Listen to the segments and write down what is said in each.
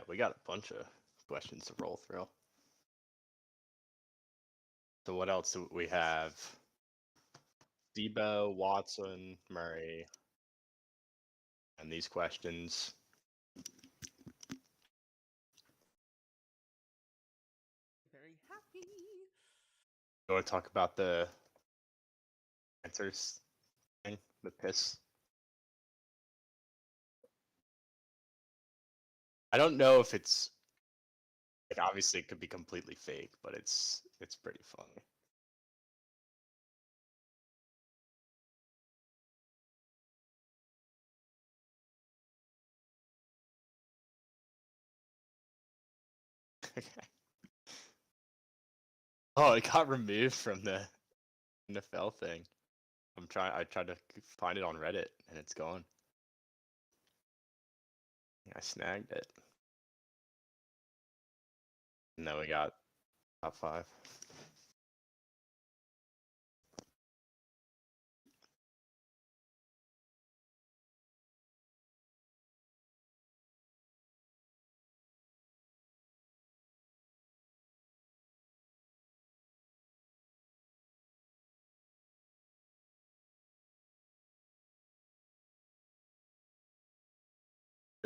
we got a bunch of questions to roll through. So what else do we have? Debo, Watson, Murray, and these questions. Very happy. You want to talk about the answers thing, the piss? I don't know if it's like obviously it could be completely fake, but it's pretty funny. Okay. Oh, it got removed from the NFL thing. I tried to find it on Reddit and it's gone. I snagged it. And then we got top 5.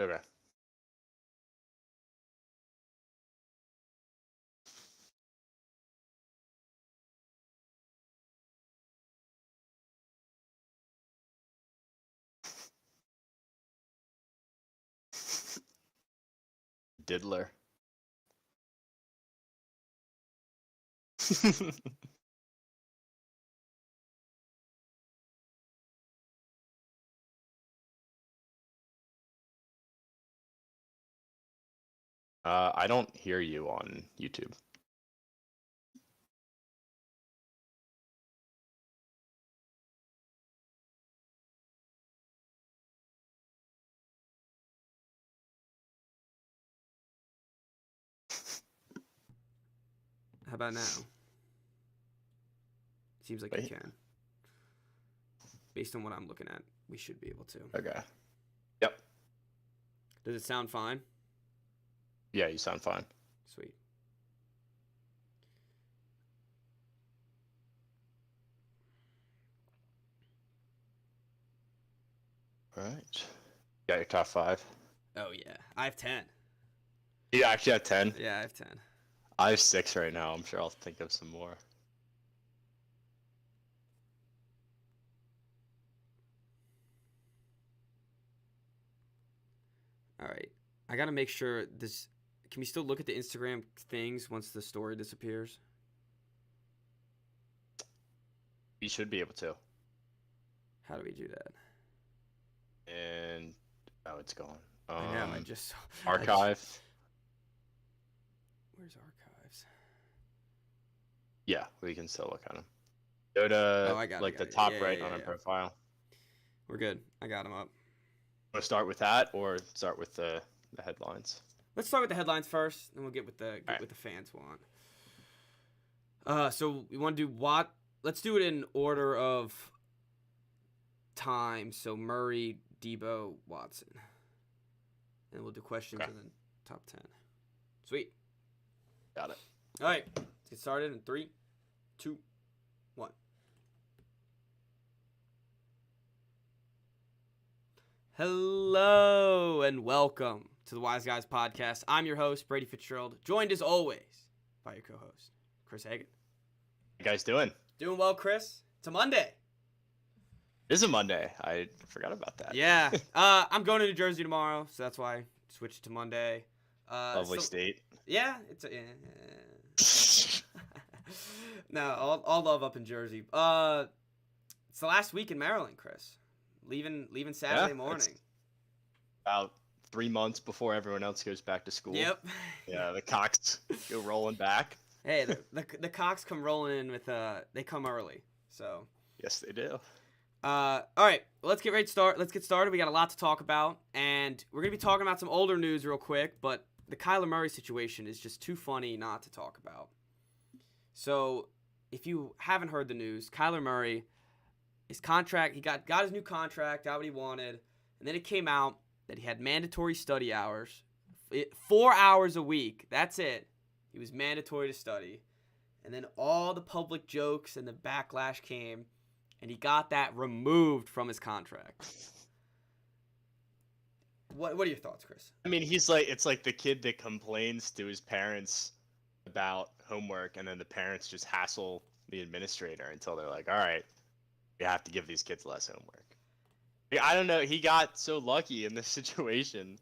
Okay. Diddler. I don't hear you on YouTube. How about now? Seems like Wait. you can. Based on what I'm looking at, we should be able to. Okay. Yep. Does it sound fine? Yeah, you sound fine. Sweet. All right. Got your top 5. Oh, yeah. I have 10. You actually have 10? Yeah, I have 10. I have 6 right now. I'm sure I'll think of some more. All right. I got to make sure this... Can we still look at the Instagram things once the story disappears? You should be able to. How do we do that? And oh, it's gone. I know. I just... Archive. Where's archives? Yeah, we can still look at them. Go to I got the it. top Yeah, right yeah, on our yeah. profile. We're good. I got them up. Want to start with that or start with the headlines? Let's start with the headlines first, and we'll get with the Alright. what the fans want. So we want to do what? Let's do it in order of time. So Murray, Debo, Watson, and we'll do questions Okay. and then top 10. Sweet. Got it. All right, let's get started in 3, 2, 1. Hello and welcome to the Wise Guys Podcast. I'm your host, Brady Fitzgerald, joined as always by your co-host, Chris Hagan. How you guys doing? Doing well, Chris. It's a Monday. It is a Monday. I forgot about that. Yeah. I'm going to New Jersey tomorrow, so that's why I switched to Monday. Lovely state. Yeah, it's no, all love up in Jersey. It's the last week in Maryland, Chris. Leaving Saturday morning. About 3 months before everyone else goes back to school. Yep. Yeah, the Cox go rolling back. Hey, the Cox come rolling in with they come early. So. Yes, they do. All right, well, let's get started. We got a lot to talk about, and we're gonna be talking about some older news real quick. But the Kyler Murray situation is just too funny not to talk about. So, if you haven't heard the news, Kyler Murray, his contract, he got his new contract, got what he wanted, and then it came out that he had mandatory study hours 4 hours a week. That's it. He was mandatory to study. And then all the public jokes and the backlash came, and he got that removed from his contract. What are your thoughts, Chris? I mean, it's like the kid that complains to his parents about homework, and then the parents just hassle the administrator until they're like, all right, we have to give these kids less homework. I don't know. He got so lucky in this situation.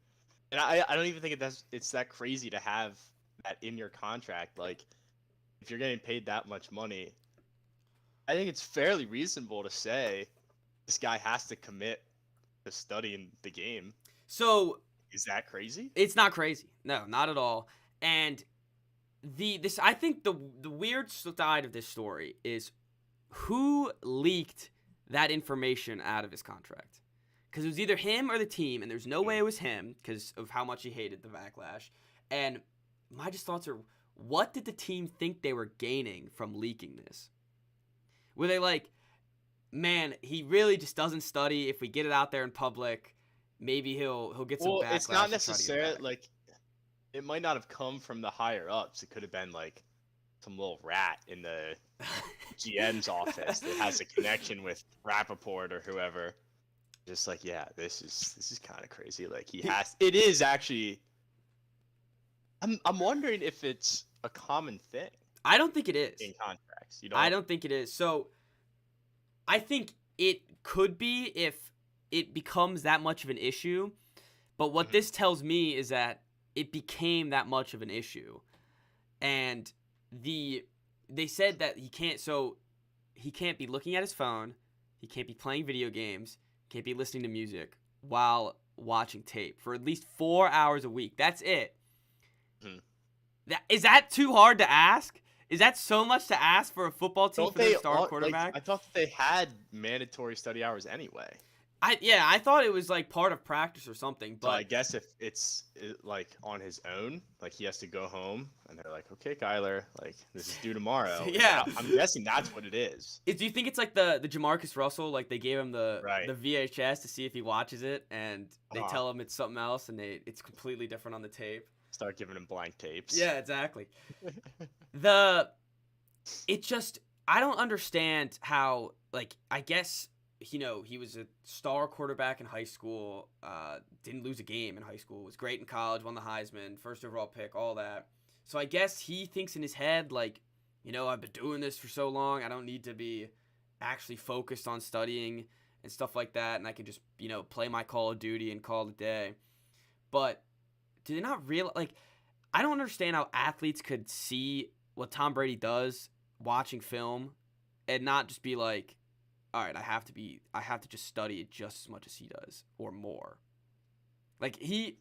And I don't even think it's that crazy to have that in your contract. Like, if you're getting paid that much money, I think it's fairly reasonable to say this guy has to commit to studying the game. So is that crazy? It's not crazy. No, not at all. And I think the weird side of this story is who leaked that information out of his contract. Because it was either him or the team, and there's no way it was him because of how much he hated the backlash. And my just thoughts are, what did the team think they were gaining from leaking this? Were they like, man, he really just doesn't study. If we get it out there in public, maybe he'll get some backlash. Well, it's not necessarily like, it might not have come from the higher ups. It could have been like some little rat in the GM's office that has a connection with Rappaport or whoever. Just like, yeah, this is kind of crazy. Like it is actually. I'm wondering if it's a common thing. I don't think it is in contracts. I don't think it is. So I think it could be if it becomes that much of an issue. But what this tells me is that it became that much of an issue, and they said that he can't be looking at his phone, he can't be playing video games, can't be listening to music while watching tape for at least 4 hours a week. That's it. Is that too hard to ask? Is that so much to ask for a football team for their star quarterback? I thought that they had mandatory study hours anyway. I thought it was like part of practice or something. But so I guess if it's like on his own, like he has to go home, and they're like, "Okay, Kyler, like this is due tomorrow." Yeah, I'm guessing that's what it is. Do you think it's like the Jamarcus Russell? Like they gave him the right. VHS to see if he watches it, and they tell him it's something else, and it's completely different on the tape. Start giving him blank tapes. Yeah, exactly. I don't understand how, like, I guess, he was a star quarterback in high school, didn't lose a game in high school, was great in college, won the Heisman, first overall pick, all that. So I guess he thinks in his head, like, I've been doing this for so long, I don't need to be actually focused on studying and stuff like that, and I can just, play my Call of Duty and call it a day. But do they not realize, like, I don't understand how athletes could see what Tom Brady does watching film and not just be like, all right, I have to just study it just as much as he does or more. Like you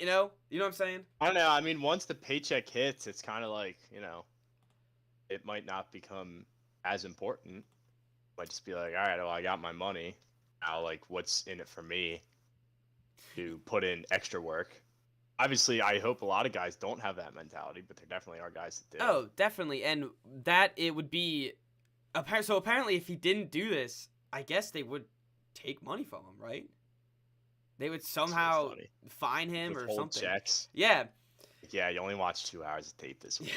know what I'm saying? I don't know. I mean, once the paycheck hits, it's kind of like, it might not become as important. It might just be like, all right, well, I got my money. Now, like, what's in it for me to put in extra work? Obviously, I hope a lot of guys don't have that mentality, but there definitely are guys that do. Oh, definitely. And that it would be so apparently if he didn't do this, I guess they would take money from him, right? They would somehow fine him or something. Checks. Yeah. Yeah, you only watched 2 hours of tape this week.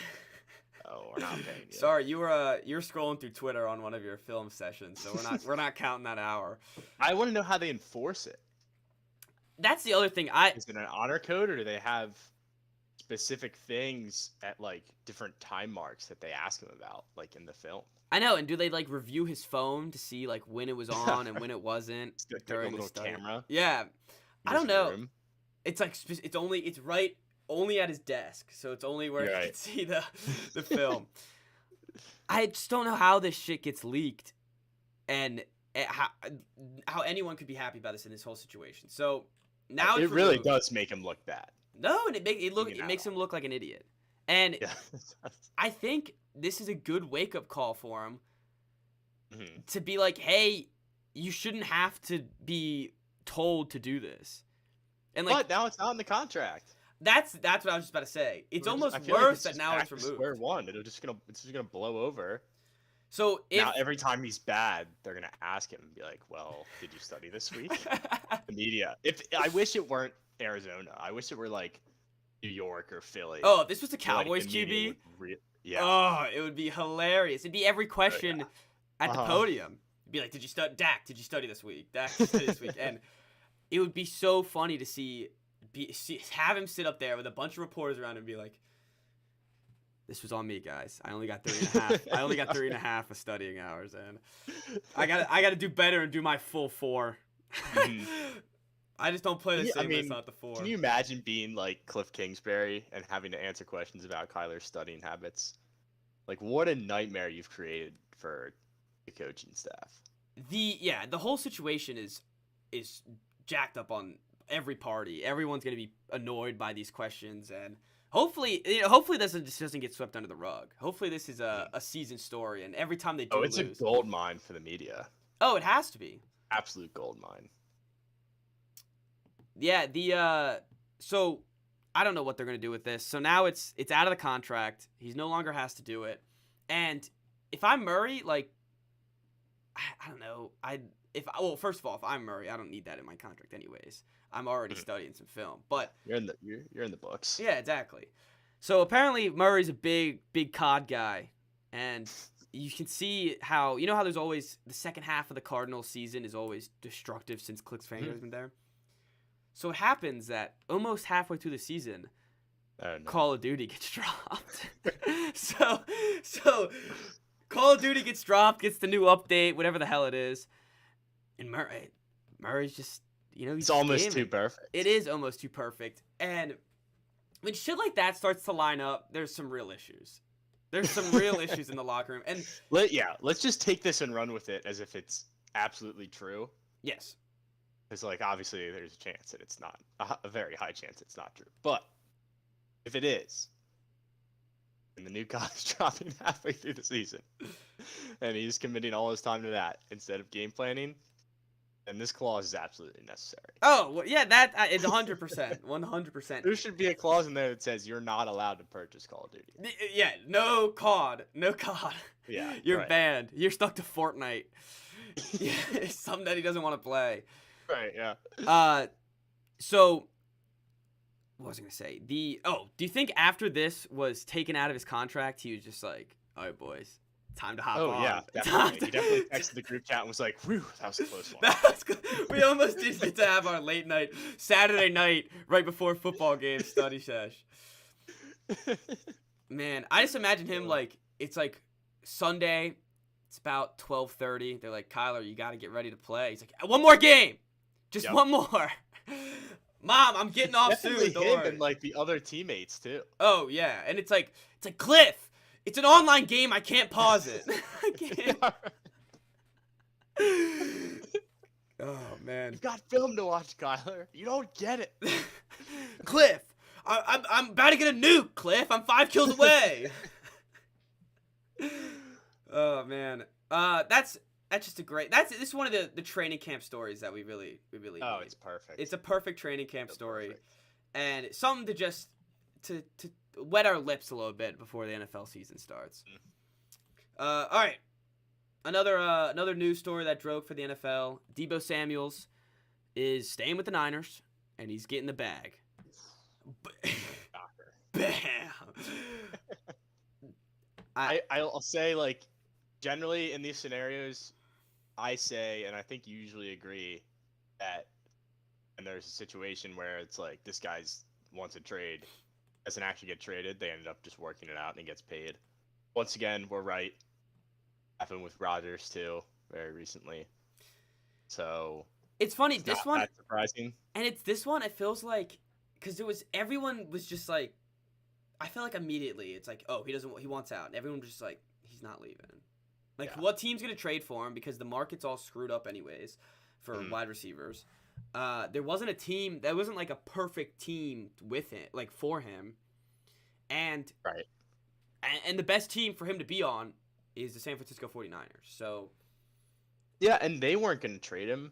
Oh, we're not paying you. Sorry, you're scrolling through Twitter on one of your film sessions, so we're not counting that hour. I want to know how they enforce it. That's the other thing. Is it an honor code, or do they have specific things at like different time marks that they ask him about, like in the film? I know, and do they like review his phone to see like when it was on and when it wasn't during the study? Camera. Yeah, I don't know. Room. It's like it's right only at his desk, so it's only where you can see the film. I just don't know how this shit gets leaked, and how anyone could be happy about this in this whole situation. So. Now it really does make him look bad. No, and it makes him look like an idiot. And I think this is a good wake-up call for him to be like, hey, you shouldn't have to be told to do this. And like, but now it's not in the contract. That's what I was just about to say. It's almost worse that now it's removed. Square one. It's just gonna blow over. So now every time he's bad, they're gonna ask him and be like, "Well, did you study this week?" The media. I wish it weren't Arizona. I wish it were like New York or Philly. Oh, if this was a I feel like Cowboys the media QB. would yeah. Oh, it would be hilarious. It'd be every question yeah. at the podium. It'd be like, "Did you study, Dak? Did you study this week? Dak, did you study this week?" And it would be so funny to have him sit up there with a bunch of reporters around him and be like, "This was on me, guys. I only got 3.5. I only got 3.5 of studying hours, and I gotta do better and do my full 4. Mhm. I just don't play the same. I mean, it's not the 4. Can you imagine being like Cliff Kingsbury and having to answer questions about Kyler's studying habits? Like, what a nightmare you've created for the coaching staff. The whole situation is jacked up on every party. Everyone's gonna be annoyed by these questions, and hopefully this doesn't get swept under the rug. Hopefully this is a season story, and every time they do it's lose, a gold mine for the media. Oh, it has to be. Absolute gold mine. Yeah, so I don't know what they're gonna do with this. So now it's out of the contract. He's no longer has to do it. And if I'm Murray, like, I don't know. First of all, if I'm Murray, I don't need that in my contract anyways. I'm already studying some film, but you're in the books. Yeah, exactly. So apparently Murray's a big COD guy, and you can see how there's always the second half of the Cardinals season is always destructive since Cliffhanger's been there. So it happens that almost halfway through the season, Call of Duty gets dropped. so Call of Duty gets dropped, gets the new update, whatever the hell it is, and Murray's just he's it's almost too perfect. It is almost too perfect, and when shit like that starts to line up, there's some real issues. There's some real issues in the locker room, and let's just take this and run with it as if it's absolutely true. Yes. Because, like, obviously there's a chance that it's not, a very high chance it's not true. But if it is, and the new guy is dropping halfway through the season, and he's committing all his time to that instead of game planning, then this clause is absolutely necessary. Oh, well, yeah, that is 100%. 100%. There should be a clause in there that says you're not allowed to purchase Call of Duty. Yeah, no COD. No COD. Yeah, You're banned. You're stuck to Fortnite. Yeah, it's something that he doesn't want to play. Right, yeah. So what was I gonna say? Do you think after this was taken out of his contract, he was just like, "All right, boys, time to hop on"? Oh yeah, definitely. He definitely texted the group chat and was like, "Whew, that was a close one." We almost did get to have our late night Saturday night right before football game study sesh. Man, I just imagine him like it's like Sunday. It's about 12:30. They're like, "Kyler, you got to get ready to play." He's like, "One more game, just one more." Mom, I'm getting off soon. Don't worry. And like the other teammates too. Oh yeah, and it's like Cliff. It's an online game. I can't pause it. I can't. Oh man. You've got film to watch, Kyler. You don't get it. Cliff, I'm about to get a nuke. Cliff, I'm 5 kills away. Oh man. That's just a great. This is one of the training camp stories that we really need. It's perfect. It's a perfect training camp story, and something to just to wet our lips a little bit before the NFL season starts. All right, another news story that broke for the NFL. Deebo Samuels is staying with the Niners, and he's getting the bag. Bam. I'll say, like, generally in these scenarios, I say, and I think you usually agree, that and there's a situation where it's like this guy's wants a trade, doesn't actually get traded, they ended up just working it out and he gets paid. Once again, we're right. Happened with Rodgers too, very recently. So it's funny, it's this not one that surprising. And it's this one, it feels like, because everyone was just like, I feel like immediately it's like, oh, he wants out, and everyone was just like, he's not leaving. Like, what team's gonna trade for him? Because the market's all screwed up anyways for wide receivers. There wasn't a team that wasn't like a perfect team with it, like for him, and the best team for him to be on is the San Francisco 49ers. So yeah, and they weren't gonna trade him.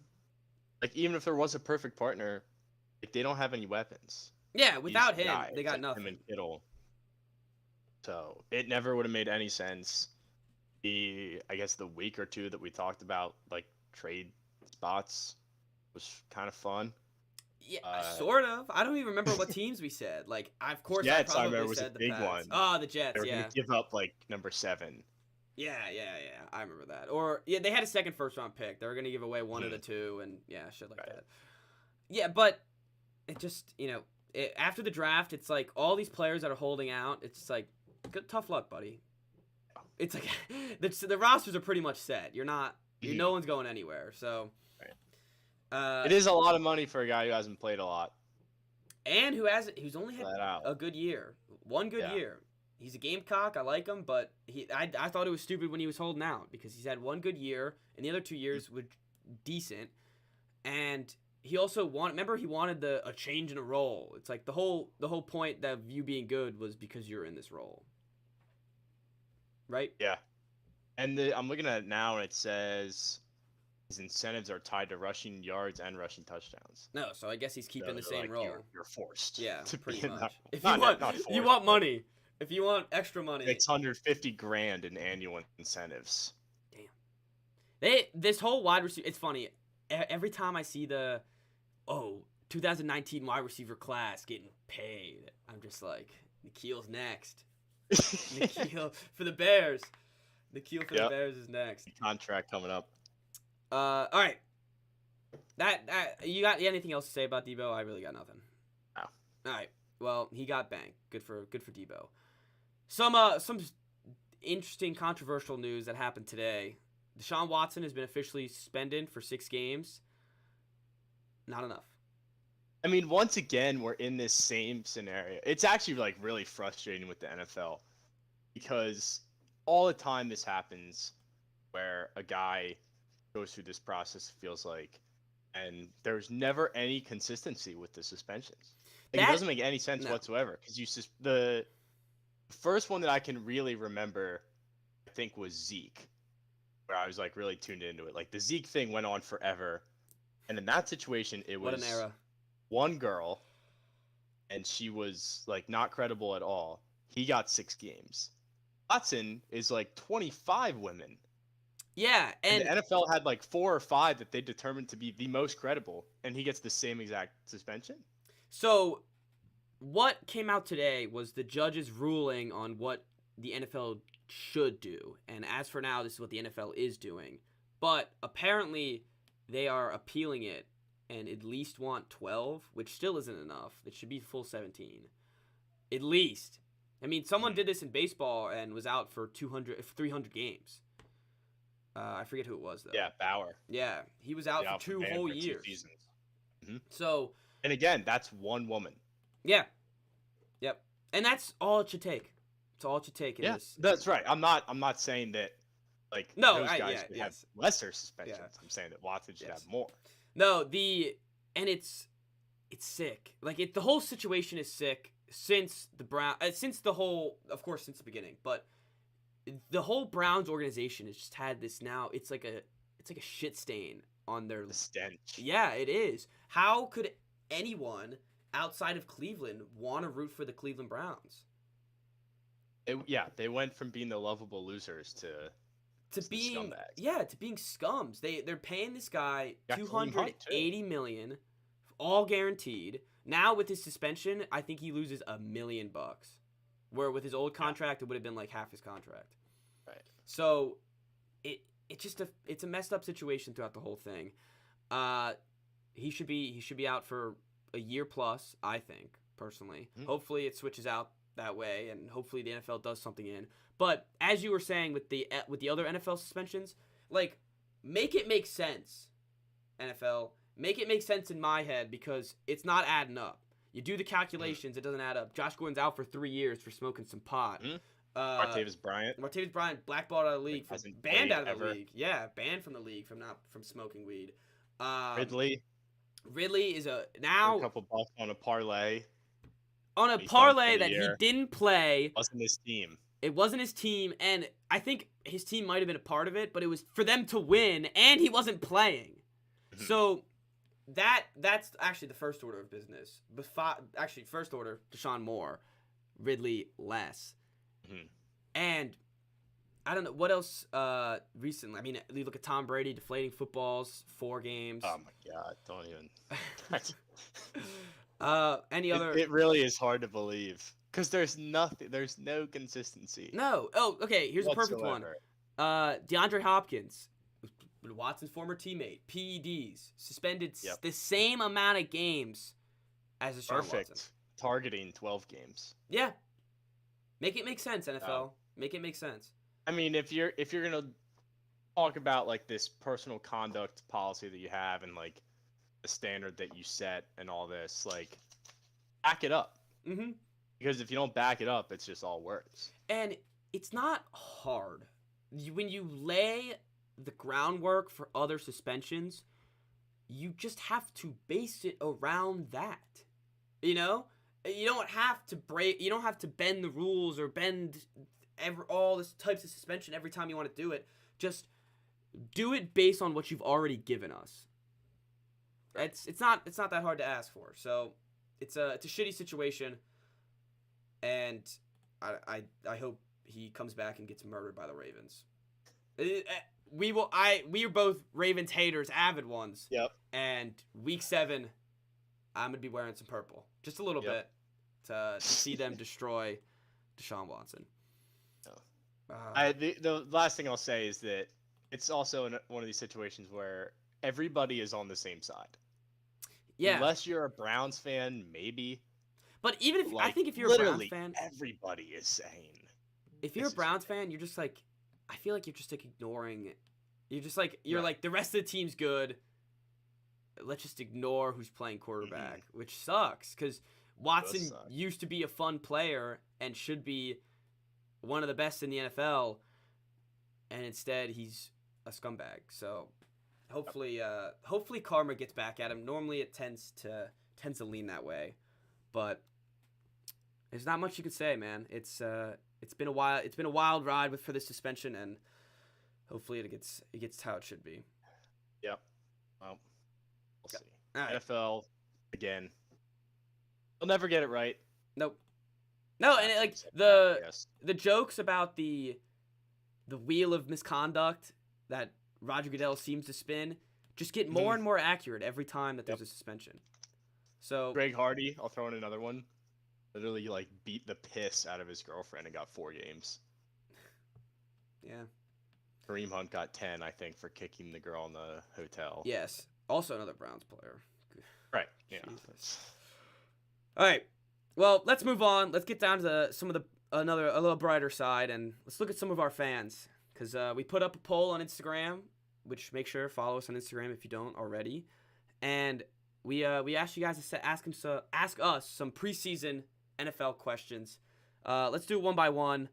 Like, even if there was a perfect partner, like, they don't have any weapons. Yeah, without him, they got nothing. Him and Kittle. So it never would have made any sense. I guess the week or two that we talked about, like, trade spots was kind of fun. Yeah, sort of. I don't even remember what teams we said. Like, of course, Jets, I I remember, probably was a said the big Pats. one. Oh, the Jets, They were yeah. going to give up, like, number 7. Yeah. I remember that. Or, yeah, they had a second first-round pick. They were going to give away one of the two, and, yeah, shit like that. Yeah, but it just, after the draft, it's like all these players that are holding out, it's just like, good, tough luck, buddy. It's like, the rosters are pretty much set. No one's going anywhere, so. Right. It is a lot of money for a guy who hasn't played a lot. And who's only had a good year. One good year. He's a Gamecock. I like him, but I thought it was stupid when he was holding out because he's had one good year, and the other 2 years were decent. And he also he wanted a change in a role. It's like the whole point of you being good was because you're in this role. Right? Yeah. And I'm looking at it now, and it says his incentives are tied to rushing yards and rushing touchdowns. No, so I guess he's keeping the same role. You're forced. Yeah, to pretty much. If you you want money, if you want extra money, $650,000 in annual incentives. Damn. This whole wide receiver. It's funny. Every time I see 2019 wide receiver class getting paid, I'm just like, Nikhil's next. Nikhil for the Bears. Nikhil for the Bears is next. Contract coming up. All right. That you got anything else to say about Debo? I really got nothing. No. All right. Well, he got banked. Good for Debo. Some interesting controversial news that happened today. Deshawn Watson has been officially suspended for 6 games. Not enough. I mean, once again, we're in this same scenario. It's actually like really frustrating with the NFL because all the time this happens where a guy goes through this process, it feels like, and there's never any consistency with the suspensions. It doesn't make any sense whatsoever because the first one that I can really remember, I think, was Zeke, where I was like really tuned into it. Like the Zeke thing went on forever, and in that situation, it was what an era. One girl, and she was like not credible at all. He got 6 games. Watson is like 25 women. Yeah, and the NFL had like 4 or 5 that they determined to be the most credible, and he gets the same exact suspension. So, what came out today was the judge's ruling on what the NFL should do, and as for now, this is what the NFL is doing. But apparently, they are appealing it, and at least want 12, which still isn't enough. It should be full 17, at least. I mean, someone did this in baseball and was out for 300 games. I forget who it was, though. Yeah, Bauer. Yeah, he was out for 2 whole years. 2 seasons. Mm-hmm. So, and again, that's one woman. Yeah. Yep. And that's all it should take. It's all it should take in this. That's right. I'm not saying that those guys should have lesser suspensions. Yeah. I'm saying that Watson should have more. No, and it's sick. Like the whole situation is sick since the beginning, but the whole Browns organization has just had this now. It's like a shit stain on their stench. Yeah, it is. How could anyone outside of Cleveland want to root for the Cleveland Browns? They went from being the lovable losers to being scumbags. To being scums. They're paying this guy $280 million, all guaranteed. Now with his suspension, I think he loses $1 million. Where with his old contract, it would have been like half his contract. Right. So, it's a messed up situation throughout the whole thing. He should be out for a year plus, I think, personally. Mm-hmm. Hopefully it switches out that way, and hopefully the NFL does something in. But as you were saying with the other NFL suspensions, like, make it make sense, NFL. Make it make sense in my head because it's not adding up. You do the calculations, it doesn't add up. Josh Gordon's out for 3 years for smoking some pot. Mm-hmm. Martavis Bryant, blackballed out of the league, banned out of the league. Yeah, banned from the league from smoking weed. Ridley is a couple bucks on a parlay. On a parlay that he didn't play. It wasn't his team. It wasn't his team, and I think his team might have been a part of it, but it was for them to win, and he wasn't playing. Mm-hmm. So that's actually the first order of business. First order, Deshaun more, Ridley less. Mm-hmm. And I don't know what else recently. I mean, you look at Tom Brady deflating footballs, 4 games. Oh my God! Don't even. Any other? It really is hard to believe because there's nothing. There's no consistency No. Oh, okay. Here's a perfect one. whatsoever. DeAndre Hopkins, Watson's former teammate, PEDs, suspended Yep. the same amount of games as Deshaun Perfect. Watson. Targeting 12 games. Yeah. Make it make sense, NFL. Make it make sense. I mean, if you're gonna talk about like this personal conduct policy that you have and like the standard that you set and all this, like back it up. Mm-hmm. Because if you don't back it up, it's just all words. And it's not hard. When you lay the groundwork for other suspensions, you just have to base it around that. You know? You don't have to bend the rules or bend all this types of suspension every time you want to do it. Just do it based on what you've already given us. It's not that hard to ask for. So it's a shitty situation, and I hope he comes back and gets murdered by the Ravens. We are both Ravens haters, avid ones. Yep. And week 7, I'm gonna be wearing some purple, just a little bit, to see them destroy Deshaun Watson. The last thing I'll say is that it's also one of these situations where everybody is on the same side. Yeah. Unless you're a Browns fan, maybe. But even if like, I think if you're a Browns fan, everybody is saying. If you're a Browns fan, you're just like, I feel like you're just like ignoring it. You're like the rest of the team's good. Let's just ignore who's playing quarterback, which sucks because Watson used to be a fun player and should be one of the best in the NFL, and instead he's a scumbag. So hopefully karma gets back at him. Normally it tends to lean that way, but there's not much you can say, man. It's been a while. It's been a wild ride for this suspension, and hopefully it gets how it should be. Yep. Well, we'll see. Right. NFL again. They'll never get it right. Nope. No, and like the jokes about the wheel of misconduct that Roger Goodell seems to spin just get more and more accurate every time that there's a suspension. So Greg Hardy, I'll throw in another one. Literally like beat the piss out of his girlfriend and got 4 games. Yeah. Kareem Hunt got 10, I think, for kicking the girl in the hotel. Yes. Also another Browns player. Right. Yeah. Jesus. All right. Well, let's move on. Let's get down to a little brighter side, and let's look at some of our fans, because we put up a poll on Instagram, which make sure to follow us on Instagram if you don't already, and we asked you guys to ask us some preseason NFL questions. Let's do it one by one.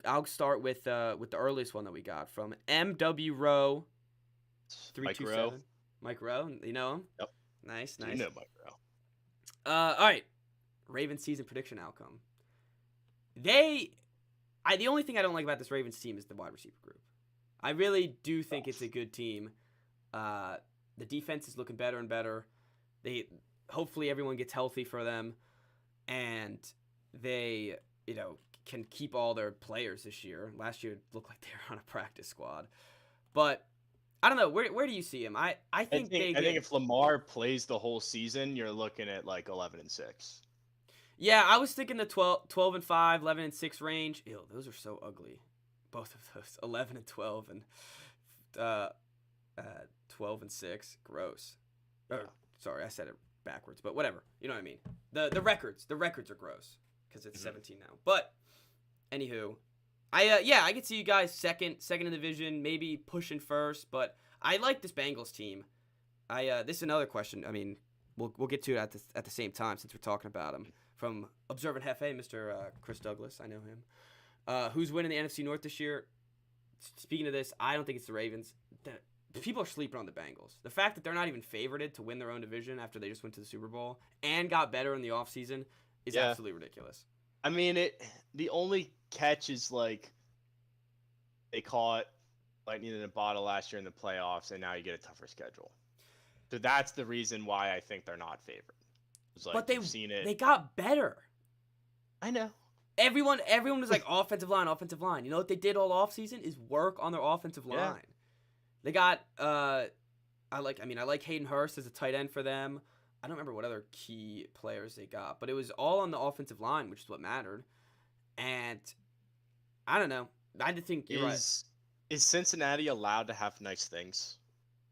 I'll start with the earliest one that we got from MW Row 327. Mike Rowe, you know him? Yep. Nice. You know Mike Rowe. All right. Ravens season prediction outcome. The only thing I don't like about this Ravens team is the wide receiver group. I really do think it's a good team. The defense is looking better and better. Hopefully everyone gets healthy for them, and they, can keep all their players this year. Last year it looked like they were on a practice squad. But I don't know. Where do you see him? I think if Lamar plays the whole season, you're looking at like 11-6. Yeah, I was thinking the 12-5, 11-6 range. Ew, those are so ugly. Both of those, 11-12 and 12-6. Gross. Sorry, I said it backwards, but whatever. You know what I mean. The records are gross because it's 17 now. But anywho, I could see you guys second in the division, maybe pushing first, but I like this Bengals team. This is another question. I mean, we'll get to it at the same time since we're talking about him. From Observant Hefe, Mr. Chris Douglas, I know him. Who's winning the NFC North this year? Speaking of this, I don't think it's the Ravens. People are sleeping on the Bengals. The fact that they're not even favorited to win their own division after they just went to the Super Bowl and got better in the offseason is absolutely ridiculous. I mean, the only catch is like they caught lightning in a bottle last year in the playoffs, and now you get a tougher schedule. So that's the reason why I think they're not favored. Like, but seen it. They got better. I know. Everyone was like offensive line. You know what they did all offseason is work on their offensive line. They got I like Hayden Hurst as a tight end for them. I don't remember what other key players they got, but it was all on the offensive line, which is what mattered. And I don't know. I just think you're right. Is Cincinnati allowed to have nice things?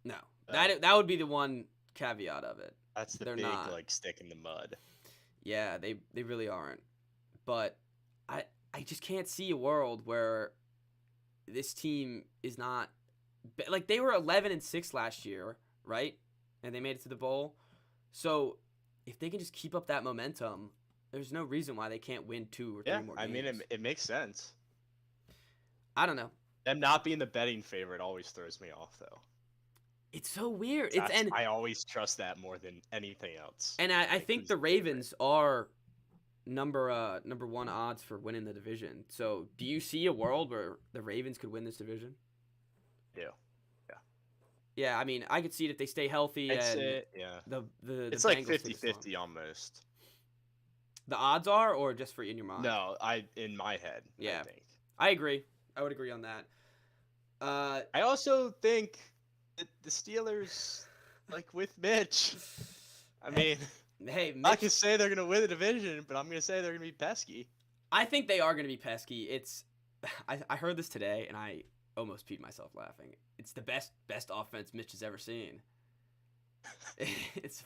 No, that would be the one caveat of it. That's the They're big not. like stick in the mud. Yeah, they really aren't. But I just can't see a world where this team is not like they were 11-6 last year, right? And they made it to the bowl. So if they can just keep up that momentum, there's no reason why they can't win 2 or 3 more games. I mean, it makes sense. I don't know. Them not being the betting favorite always throws me off, though. It's so weird. I always trust that more than anything else. And I think the Ravens are number 1 odds for winning the division. So do you see a world where the Ravens could win this division? Yeah. Yeah, I mean, I could see it if they stay healthy. It's like 50-50 almost. The odds are, or just for in your mind? No, in my head. Yeah, I think. I agree. I would agree on that. I also think that the Steelers, like with Mitch, I mean, hey, Mitch, I can say they're gonna win the division, but I'm gonna say they're gonna be pesky. I think they are gonna be pesky. I heard this today, and I almost peed myself laughing. It's the best offense Mitch has ever seen. It's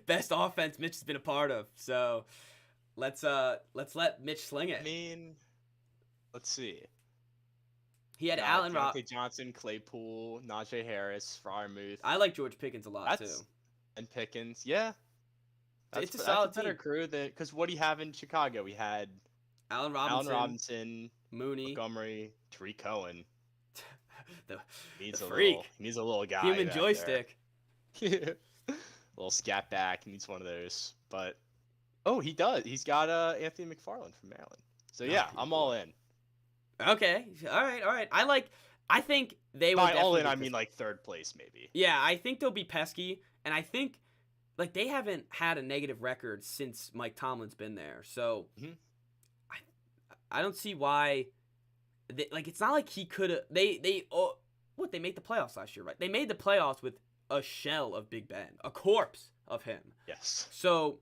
best offense Mitch has been a part of. So let's let Mitch sling it. I mean, let's see. He had Allen Robinson, Johnson, Claypool, Najee Harris, Freiermuth. I like George Pickens a lot too. And Pickens, yeah. It's a solid better crew because what do you have in Chicago? We had Allen Robinson, Mooney, Montgomery, Tariq Cohen. the needs freak. He needs a little guy. Human joystick. Little scat back. He needs one of those. But he does. He's got Anthony McFarland from Maryland. So yeah, I'm all in. Okay. All right. I think they will. By all in, I mean like third place maybe. Yeah, I think they'll be pesky, and I think like they haven't had a negative record since Mike Tomlin's been there. So I don't see why. It's not like he could have. They made the playoffs last year, right? They made the playoffs with a shell of Big Ben, a corpse of him. Yes. So,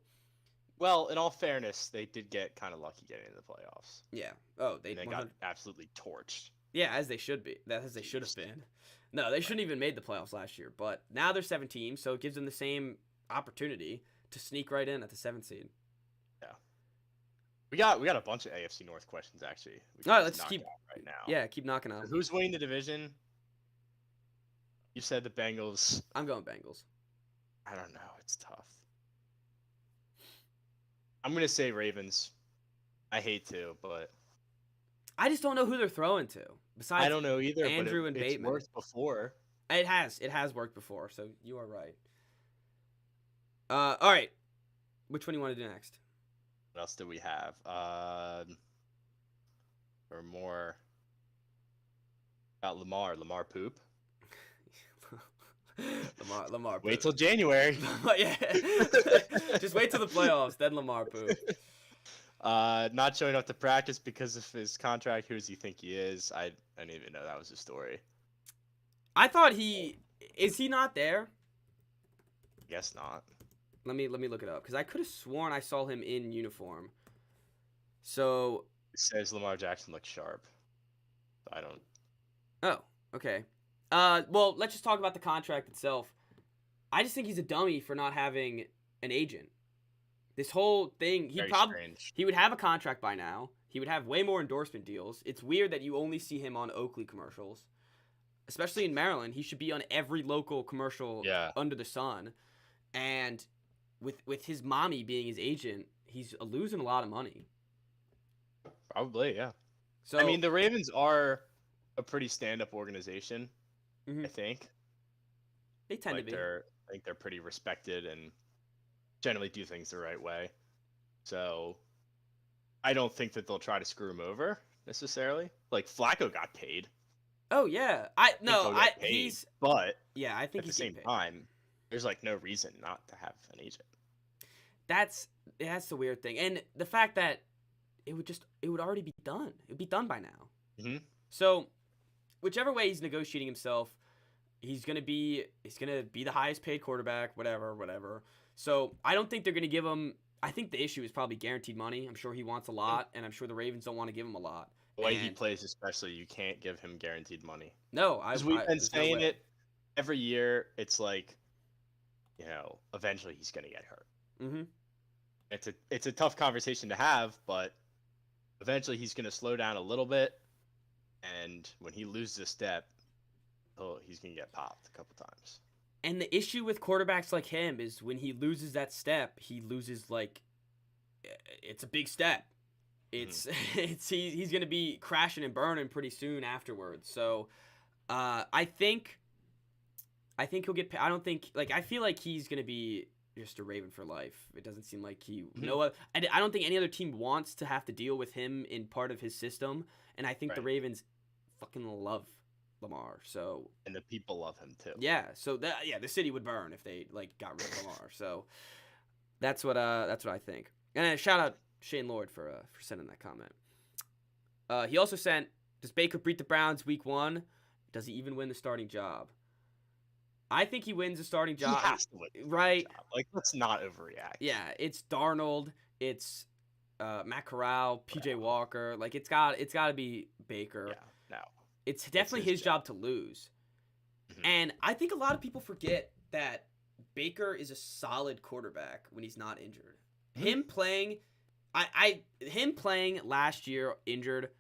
well, in all fairness, they did get kind of lucky getting into the playoffs. Yeah. They got absolutely torched. Yeah, as they should be. As they should have been. No, they shouldn't even made the playoffs last year. But now they're 7 teams, so it gives them the same opportunity to sneak right in at the 7th seed. We got a bunch of AFC North questions actually. All right, let's keep right now. Yeah, keep knocking on. Who's winning the division? You said the Bengals. I'm going Bengals. I don't know. It's tough. I'm gonna say Ravens. I hate to, but I just don't know who they're throwing to. Besides, I don't know either. Andrew and Bateman. It's worked before. It has worked before. So you are right. All right. Which one do you want to do next? What else do we have? Or more. Got Lamar poop. Lamar poop. Wait till January. Yeah. Just wait till the playoffs, then Lamar poop. Not showing up to practice because of his contract. Who does he think he is? I didn't even know that was a story. I thought is he not there? Guess not. Let me look it up because I could have sworn I saw him in uniform. So it says Lamar Jackson looks sharp. I don't. Oh, okay. Well, let's just talk about the contract itself. I just think he's a dummy for not having an agent. This whole thing, he would have a contract by now. He would have way more endorsement deals. It's weird that you only see him on Oakley commercials, especially in Maryland. He should be on every local commercial under the sun, and with his mommy being his agent, he's losing a lot of money. Probably, yeah. So I mean, the Ravens are a pretty stand-up organization. I think they tend to be. I think they're pretty respected and generally do things the right way. So I don't think that they'll try to screw him over necessarily. Like Flacco got paid. Oh yeah, he's. But yeah, I think at the same time, there's like no reason not to have an agent. That's the weird thing, and the fact that it would already be done. It would be done by now. Mm-hmm. So, whichever way he's negotiating himself, He's gonna be the highest paid quarterback, whatever. So I don't think they're gonna give him. I think the issue is probably guaranteed money. I'm sure he wants a lot, and I'm sure the Ravens don't want to give him a lot. The way he plays, especially, you can't give him guaranteed money. No, because we've been saying it every year. It's like, eventually he's gonna get hurt. Mm-hmm. It's a tough conversation to have, but eventually he's gonna slow down a little bit, and when he loses a step, he's gonna get popped a couple times. And the issue with quarterbacks like him is when he loses that step, he loses it's a big step. It's he's gonna be crashing and burning pretty soon afterwards. So, I think he'll get. I don't think I feel like he's gonna be just a Raven for life. It doesn't seem like I don't think any other team wants to have to deal with him in part of his system. And I think the Ravens fucking love Lamar. So and the people love him too. Yeah. So the city would burn if they got rid of Lamar. So that's what I think. And shout out Shane Lord for sending that comment. He also sent, does Baker beat the Browns week 1? Does he even win the starting job? I think he wins the starting job. He has to win, right? Job. Let's not overreact. Yeah, it's Darnold, it's Matt Corral, PJ Walker. It's got to be Baker. Yeah, no. It's definitely his job to lose. Mm-hmm. And I think a lot of people forget that Baker is a solid quarterback when he's not injured. Mm-hmm. Him playing last year injured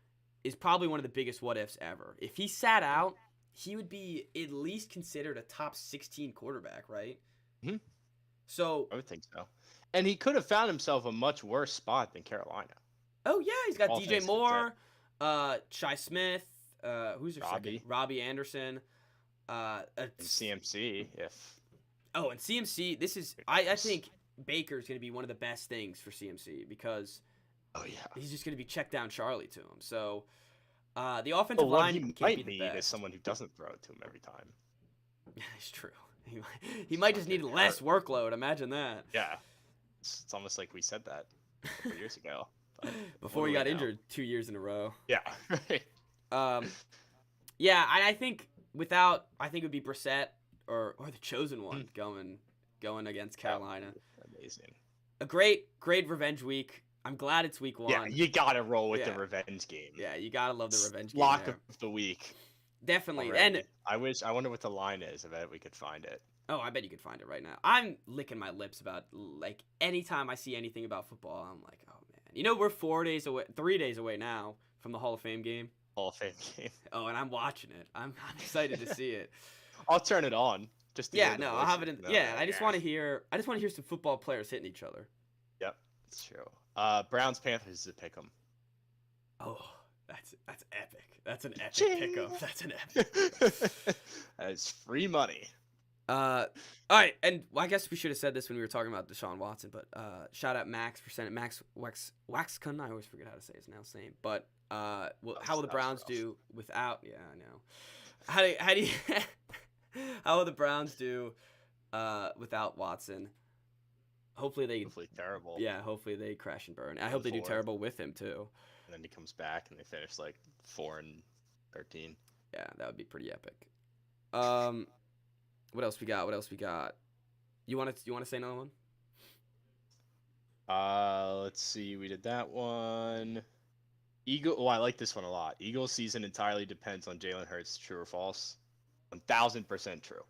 is probably one of the biggest what ifs ever. If he sat out, he would be at least considered a top 16 quarterback, right? Mm-hmm. So I would think so. And he could have found himself a much worse spot than Carolina. Oh yeah, he's got DJ Moore, Shi Smith, who's your Robbie. Second? Robbie Anderson, and CMC. And CMC. This is I think Baker's going to be one of the best things for CMC because he's just going to be check down Charlie to him. So the offensive line he can't might be the need best. is someone who doesn't throw it to him every time. Yeah, it's true. He might just need less workload. Imagine that. Yeah, it's almost like we said that 4 years ago. Before he got injured 2 years in a row. Yeah, right. Yeah, I think it would be Brissett or the chosen one going against Carolina. Amazing. A great revenge week. I'm glad it's week 1. Yeah, you gotta roll with the revenge game. Yeah, you gotta love the revenge game. Lock of the week. Definitely. Already. And I wonder what the line is. I bet we could find it. Oh, I bet you could find it right now. I'm licking my lips about anytime I see anything about football, I'm like, oh man. We're 3 days away now from the Hall of Fame game. Hall of Fame game. Oh, and I'm watching it. I'm excited to see it. I'll turn it on. I'll have it in. I just want to hear some football players hitting each other. Yep, it's true. Browns Panthers to pick 'em. Oh, that's epic. That's an epic pickup. That's an epic. That's free money. All right, and I guess we should have said this when we were talking about Deshaun Watson, but shout out Max for sending Max Waxcon. I always forget how to say his name, but how will the Browns do without? Yeah, I know. How do you? How will the Browns do without Watson? Hopefully terrible. Yeah, hopefully they crash and burn. I hope they do terrible with him too. And then he comes back and they finish 4-13. Yeah, that would be pretty epic. What else we got? You want to say another one? Let's see. We did that one. I like this one a lot. Eagles season entirely depends on Jalen Hurts. True or false? 1,000% true.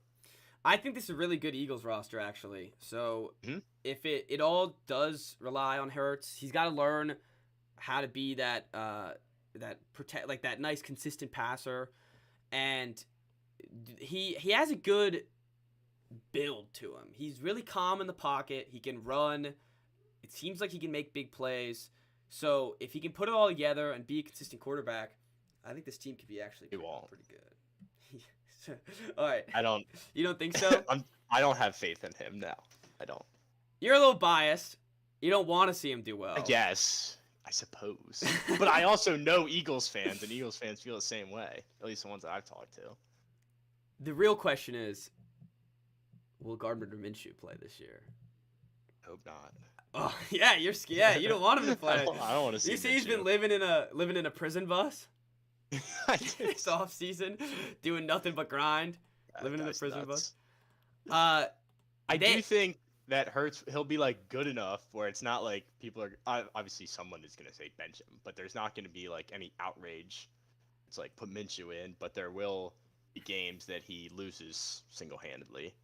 I think this is a really good Eagles roster, actually. So if it all does rely on Hurts, he's got to learn how to be that nice consistent passer, and he has a good build to him. He's really calm in the pocket. He can run. It seems like he can make big plays. So if he can put it all together and be a consistent quarterback, I think this team could be actually pretty good. All right. You don't think so? I don't have faith in him now. I don't. You're a little biased. You don't want to see him do well. Yes, I suppose. But I also know Eagles fans, and Eagles fans feel the same way. At least the ones that I've talked to. The real question is, will Gardner Minshew play this year? Hope not. Oh yeah, you're scared. Yeah, you don't want him to play. I don't want to see. You see, he's been living in a prison bus. This off season, doing nothing but grind. living in the That's prison nuts. bus. I They, do think that Hurts, he'll be like good enough where it's not like people are obviously someone is gonna say bench him, but there's not gonna be like any outrage. It's like put Minshew in, but there will be games that he loses single-handedly.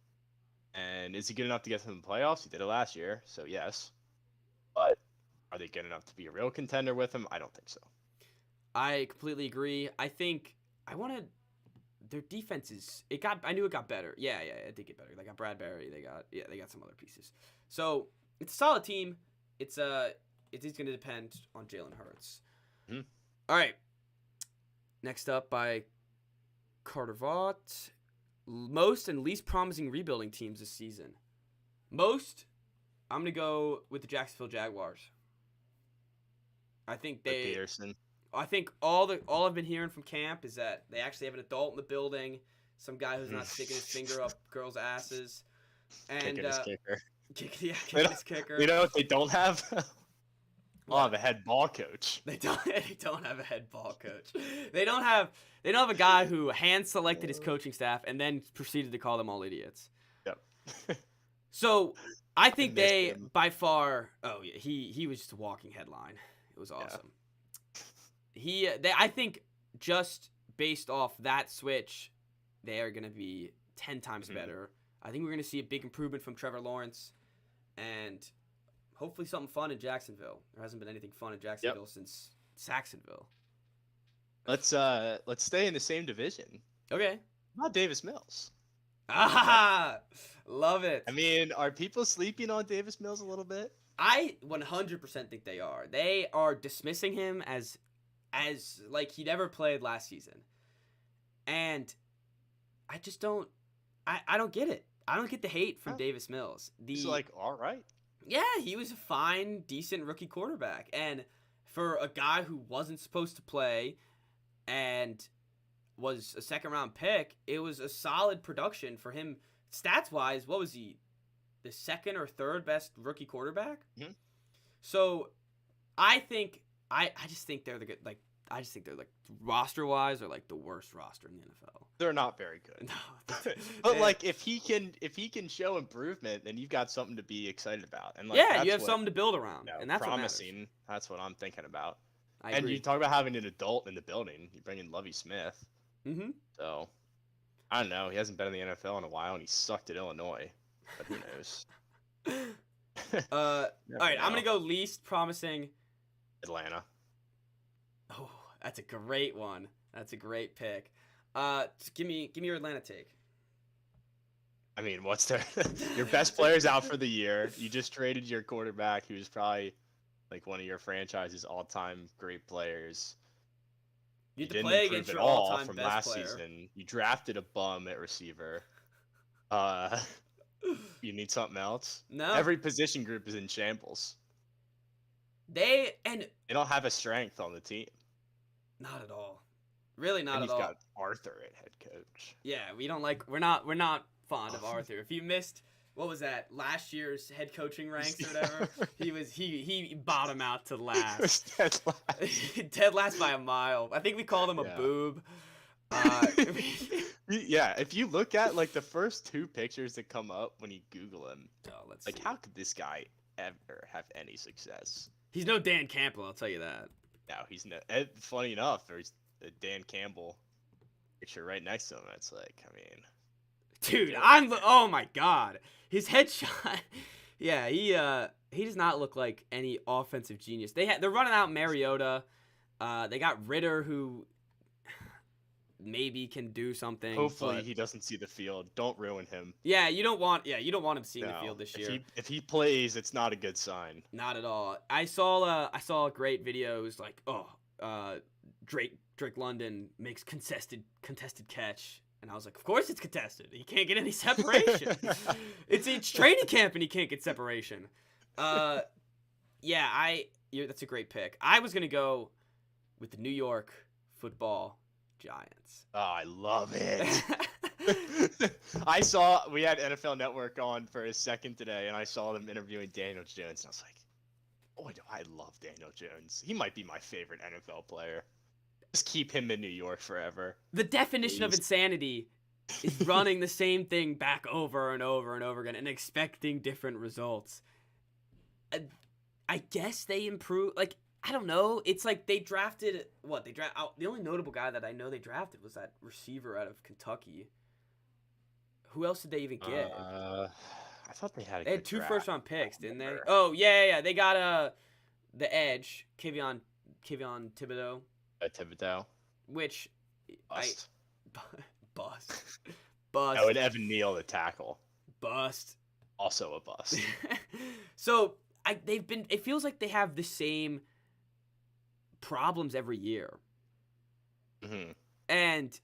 And is he good enough to get to the playoffs? He did it last year, so yes. But are they good enough to be a real contender with him? I don't think so. I completely agree. I think I wanted their defenses. I knew it got better. Yeah, it did get better. They got Bradbury. They got some other pieces. So it's a solid team. It's going to depend on Jalen Hurts. Mm-hmm. All right. Next up by Carter Vaught. Most and least promising rebuilding teams this season. Most, I'm gonna go with the Jacksonville Jaguars. I think Peterson. I think all I've been hearing from camp is that they actually have an adult in the building, some guy who's not sticking his finger up girls' asses, and Kicking his kicker. kicking his kicker. You know what they don't have? They'll have a head ball coach. They don't have a head ball coach. They don't have a guy who hand selected his coaching staff and then proceeded to call them all idiots. Yep. So I think they him. by far. Oh yeah, he was just a walking headline. It was awesome. Yeah. I think just based off that switch, they are gonna be 10 times better. I think we're gonna see a big improvement from Trevor Lawrence, and hopefully something fun in Jacksonville. There hasn't been anything fun in Jacksonville since Saxonville. Let's stay in the same division. Okay. Not Davis Mills. Ah, love it. I mean, are people sleeping on Davis Mills a little bit? I 100% think they are. They are dismissing him as like he never played last season. And I just don't I don't get it. I don't get the hate from Davis Mills. He's like, all right. Yeah, he was a fine, decent rookie quarterback. And for a guy who wasn't supposed to play and was a second-round pick, it was a solid production for him. Stats-wise, what was he? The second or third best rookie quarterback? Mm-hmm. So I just think they're like roster-wise are like the worst roster in the NFL. They're not very good. No. But like if he can show improvement, then you've got something to be excited about. And like, yeah, you have something to build around, and that's promising. What that's what I'm thinking about. I and agree. you talk about having an adult in the building. You bring in Lovie Smith. Mm-hmm. So I don't know. He hasn't been in the NFL in a while, and he sucked at Illinois. But who knows? All right, I'm gonna go least promising. Atlanta. Oh, that's a great one. That's a great pick. Give me your Atlanta take. I mean, what's their your best player's out for the year? You just traded your quarterback, who was probably like one of your franchise's all-time great players. You didn't play improve against at your all all-time from best last player. season. You drafted a bum at receiver. You need something else? No. Every position group is in shambles. They don't have a strength on the team. Not at all. Really not and at all. You've got Arthur at head coach. Yeah, we're not fond of Arthur. If you missed what was that, last year's head coaching ranks or whatever, he bottomed out to last. Dead last. Dead last by a mile. I think we called him a boob. Yeah, if you look at like the first two pictures that come up when you Google him, let's like see. how could this guy ever have any success? He's no Dan Campbell, I'll tell you that. No, he's no. Funny enough, there's a Dan Campbell picture right next to him. It's like, I mean, dude, oh my god, his headshot. Yeah, he does not look like any offensive genius. They're running out Mariota. They got Ritter, who maybe can do something. Hopefully he doesn't see the field. Don't ruin him. Yeah, you don't want him seeing the field this year. If he plays, it's not a good sign. Not at all. I saw a great video. It was like, Drake London makes contested catch. And I was like, of course it's contested. He can't get any separation. It's training camp and he can't get separation. That's a great pick. I was gonna go with the New York Football Giants. Oh, I love it. We had NFL Network on for a second today, and I saw them interviewing Daniel Jones, and I was like, boy, do I love Daniel Jones. He might be my favorite NFL player. Just keep him in New York forever. The definition of insanity is running the same thing back over and over and over again and expecting different results. I guess they improve. Like, I don't know. It's like they drafted what they draft. The only notable guy that I know they drafted was that receiver out of Kentucky. Who else did they even get? I thought they had. They had 2 first-round picks, didn't they? remember. Oh yeah. They got the edge, Kayvon Thibodeau, Thibodeau. which Bust. bust. Oh, and Evan Neal, the tackle. Bust. Also a bust. So it feels like they have the same problems every year. Mm-hmm. And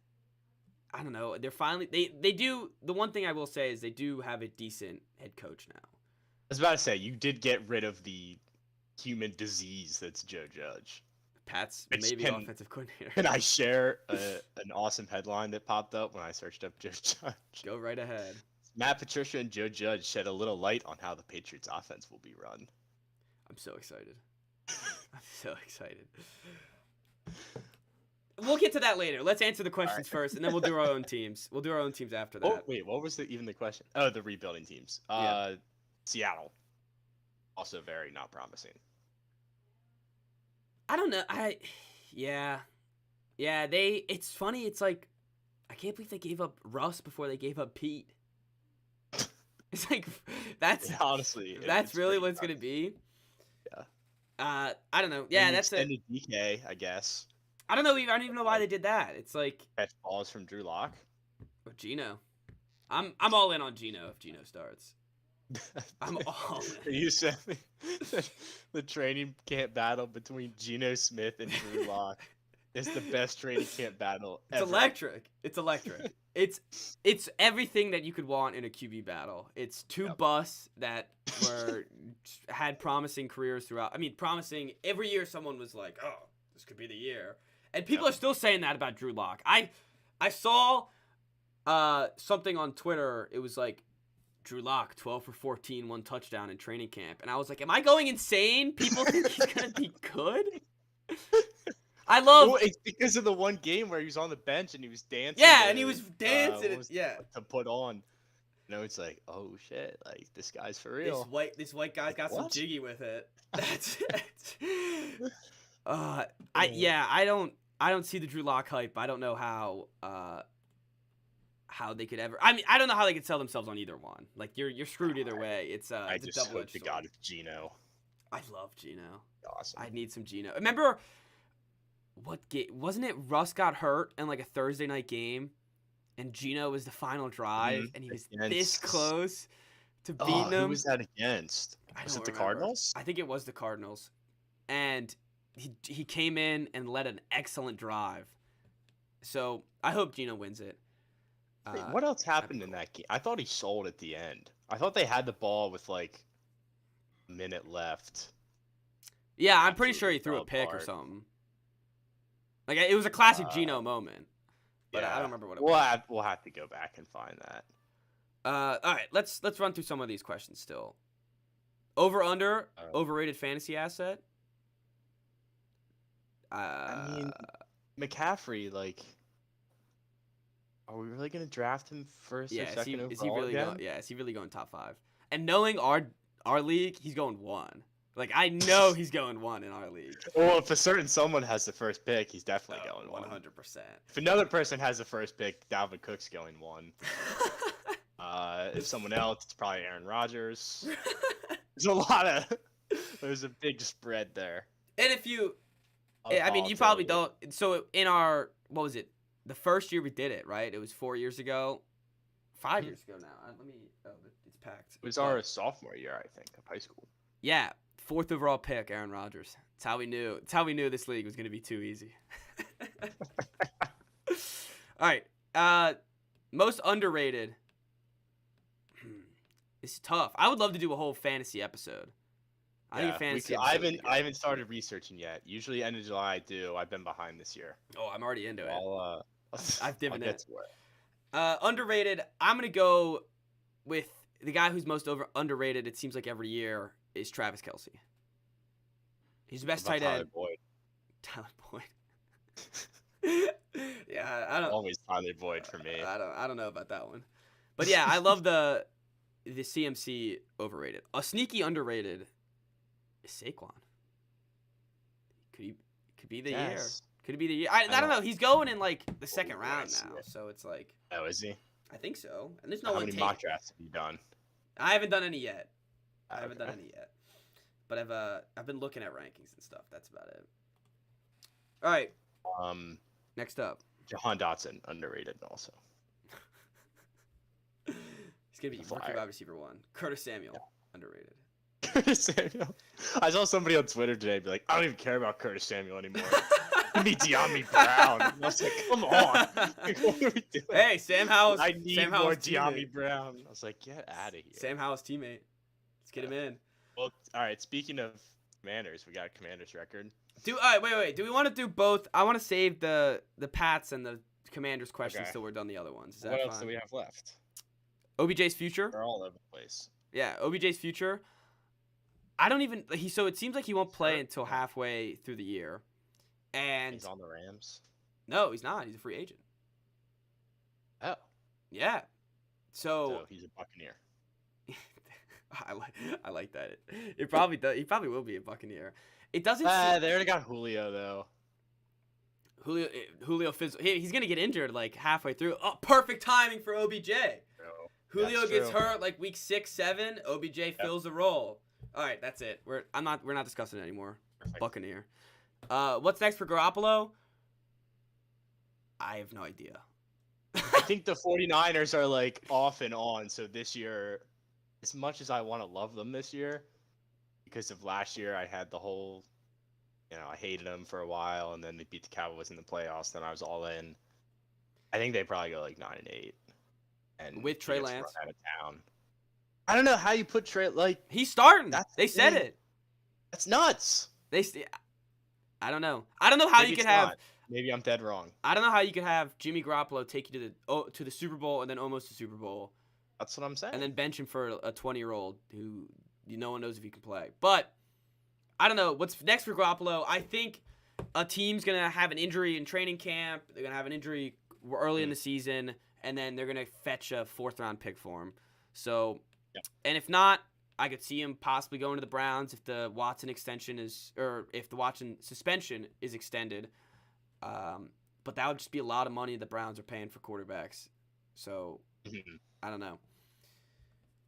I don't know, they're finally they do. The one thing I will say is they do have a decent head coach now. I was about to say, you did get rid of the human disease that's Joe Judge. Pat's Which maybe can- offensive coordinator. Can I share an awesome headline that popped up when I searched up Joe Judge? Go right ahead. Matt Patricia and Joe Judge shed a little light on how the Patriots offense will be run. I'm so excited. I'm so excited. We'll get to that later. Let's answer the questions first, and then we'll do our own teams. We'll do our own teams after that. Oh, wait, what was even the question? Oh, the rebuilding teams. Yeah. Seattle. Also very not promising. I don't know. Yeah. It's funny. It's like, I can't believe they gave up Russ before they gave up Pete. It's like, that's Yeah, honestly. that's really pretty what it's nuts. gonna be. Yeah. I don't know. Yeah, Maybe that's extended DK, I guess. I don't know. I don't even know why they did that. It's like, Catch balls from Drew Lock. or Gino. I'm all in on Gino if Gino starts. I'm all in. You said the training camp battle between Geno Smith and Drew Lock is the best training camp battle It's ever. electric. It's electric. It's everything that you could want in a QB battle. It's two busts that had promising careers throughout. I mean, promising every year. Someone was like, "Oh, this could be the year," and people are still saying that about Drew Lock. I saw something on Twitter. It was like, Drew Lock, 12 for 14, 1 touchdown in training camp, and I was like, "Am I going insane? People think he's gonna be good." I love. Well, it's because of the one game where he was on the bench and he was dancing. Yeah, and he was dancing. To put on. You know, it's like, oh shit, like this guy's for real. This white guy's got some What? jiggy with it. That's it. I don't see the Drew Lock hype. I don't know how they could ever. I mean, I don't know how they could sell themselves on either one. Like you're screwed either way. It's I it's a just double hope edged to sword. God it's Geno. I love Gino. Awesome. I need some Gino. Remember what game? Wasn't it Russ got hurt in like a Thursday night game, and Gino was the final drive, and he was this Against- close to Oh, beating him. who was that against? I Was don't it the remember. Cardinals? I think it was the Cardinals, and he came in and led an excellent drive. So I hope Gino wins it. Wait, what else happened in that game? I thought he sold at the end. I thought they had the ball with like a minute left. Yeah, I'm pretty sure he Absolutely threw a fell pick or apart. something. Like it was a classic Gino moment, but I don't remember what it was. We'll have to go back and find that. All right, let's run through some of these questions still. Over under overrated fantasy asset. I mean, McCaffrey, like, are we really gonna draft him first or second overall is he really again? going? Yeah, is he really going top 5? And knowing our league, he's going 1. Like I know he's going 1 in our league. Well, if a certain someone has the first pick, he's definitely going 1. 100%. If another person has the first pick, Dalvin Cook's going 1. If someone else, it's probably Aaron Rodgers. There's a big spread there. And if you, of I mean, you probably volatility. don't. So in our, what was it? The first year we did it, right? It was 4 years ago, 5 years ago now. Let me. Oh, it's packed. It was our sophomore year, I think, of high school. Yeah, 4th overall pick, Aaron Rodgers. That's how we knew. It's how we knew this league was going to be too easy. All right. Most underrated. It's tough. I would love to do a whole fantasy episode. I think a fantasy episode. I haven't started researching yet. Usually end of July I do. I've been behind this year. Oh, I'm already into it. I've I'll divvied get it. to it. Underrated. I'm gonna go with the guy who's most underrated. It seems like every year is Travis Kelce. He's the best What tight about end. Tyler Boyd? Tyler Boyd. Yeah, I don't. Always Tyler Boyd for me. I don't know about that one. But yeah, I love the CMC overrated. A sneaky underrated is Saquon. Could be the year. Could it be the year? I don't know. He's going in like the second round now, so it's like. Oh, is he? I think so. And there's no How one. many mock drafts have you done? I haven't done any yet. But I've been looking at rankings and stuff. That's about it. All right. Next up, Deshawn Watson, underrated also. He's gonna be rookie wide receiver 1. Curtis Samuel, underrated. Curtis Samuel. I saw somebody on Twitter today be like, I don't even care about Curtis Samuel anymore. Give me De'Ami Brown. I was like, come on. Like, what are we doing? Hey, Sam Howell's. I need more De'Ami Brown. I was like, get out of here. Sam Howell's teammate. Let's get him in. Well, all right. Speaking of Commanders, we got a Commanders record. All right, wait. Do we want to do both? I want to save the Pats and the Commanders questions till we're done the other ones. Is that what fine? else do we have left? OBJ's future. They're all over the place. Yeah, OBJ's future. I don't even. So it seems like he won't play until halfway through the year. And he's on the Rams. No, he's not. He's a free agent. Oh. Yeah. So he's a Buccaneer. I like that. It probably does. He probably will be a Buccaneer. It doesn't. They already got Julio though. Julio fizzles. He's gonna get injured like halfway through. Oh, perfect timing for OBJ. Julio gets hurt like week 6, 7. OBJ fills the role. All right, that's it. We're not discussing it anymore. Perfect. Buccaneer. What's next for Garoppolo? I have no idea. I think the 49ers are like off and on. So this year, as much as I want to love them this year, because of last year, I had the whole, I hated them for a while, and then they beat the Cowboys in the playoffs. Then I was all in. I think they probably go like 9-8, and with Trey Lance out of town. I don't know how you put Trey he's starting. They said it. That's nuts. I don't know. I don't know how you could have. Maybe I'm dead wrong. I don't know how you could have Jimmy Garoppolo take you to the Super Bowl and then almost the Super Bowl. That's what I'm saying. And then bench him for a 20-year-old who no one knows if he can play. But I don't know what's next for Garoppolo. I think a team's gonna have an injury in training camp. They're gonna have an injury early in the season, and then they're gonna fetch a 4th-round pick for him. So, and if not, I could see him possibly going to the Browns if the Watson if the Watson suspension is extended. But that would just be a lot of money the Browns are paying for quarterbacks. So I don't know.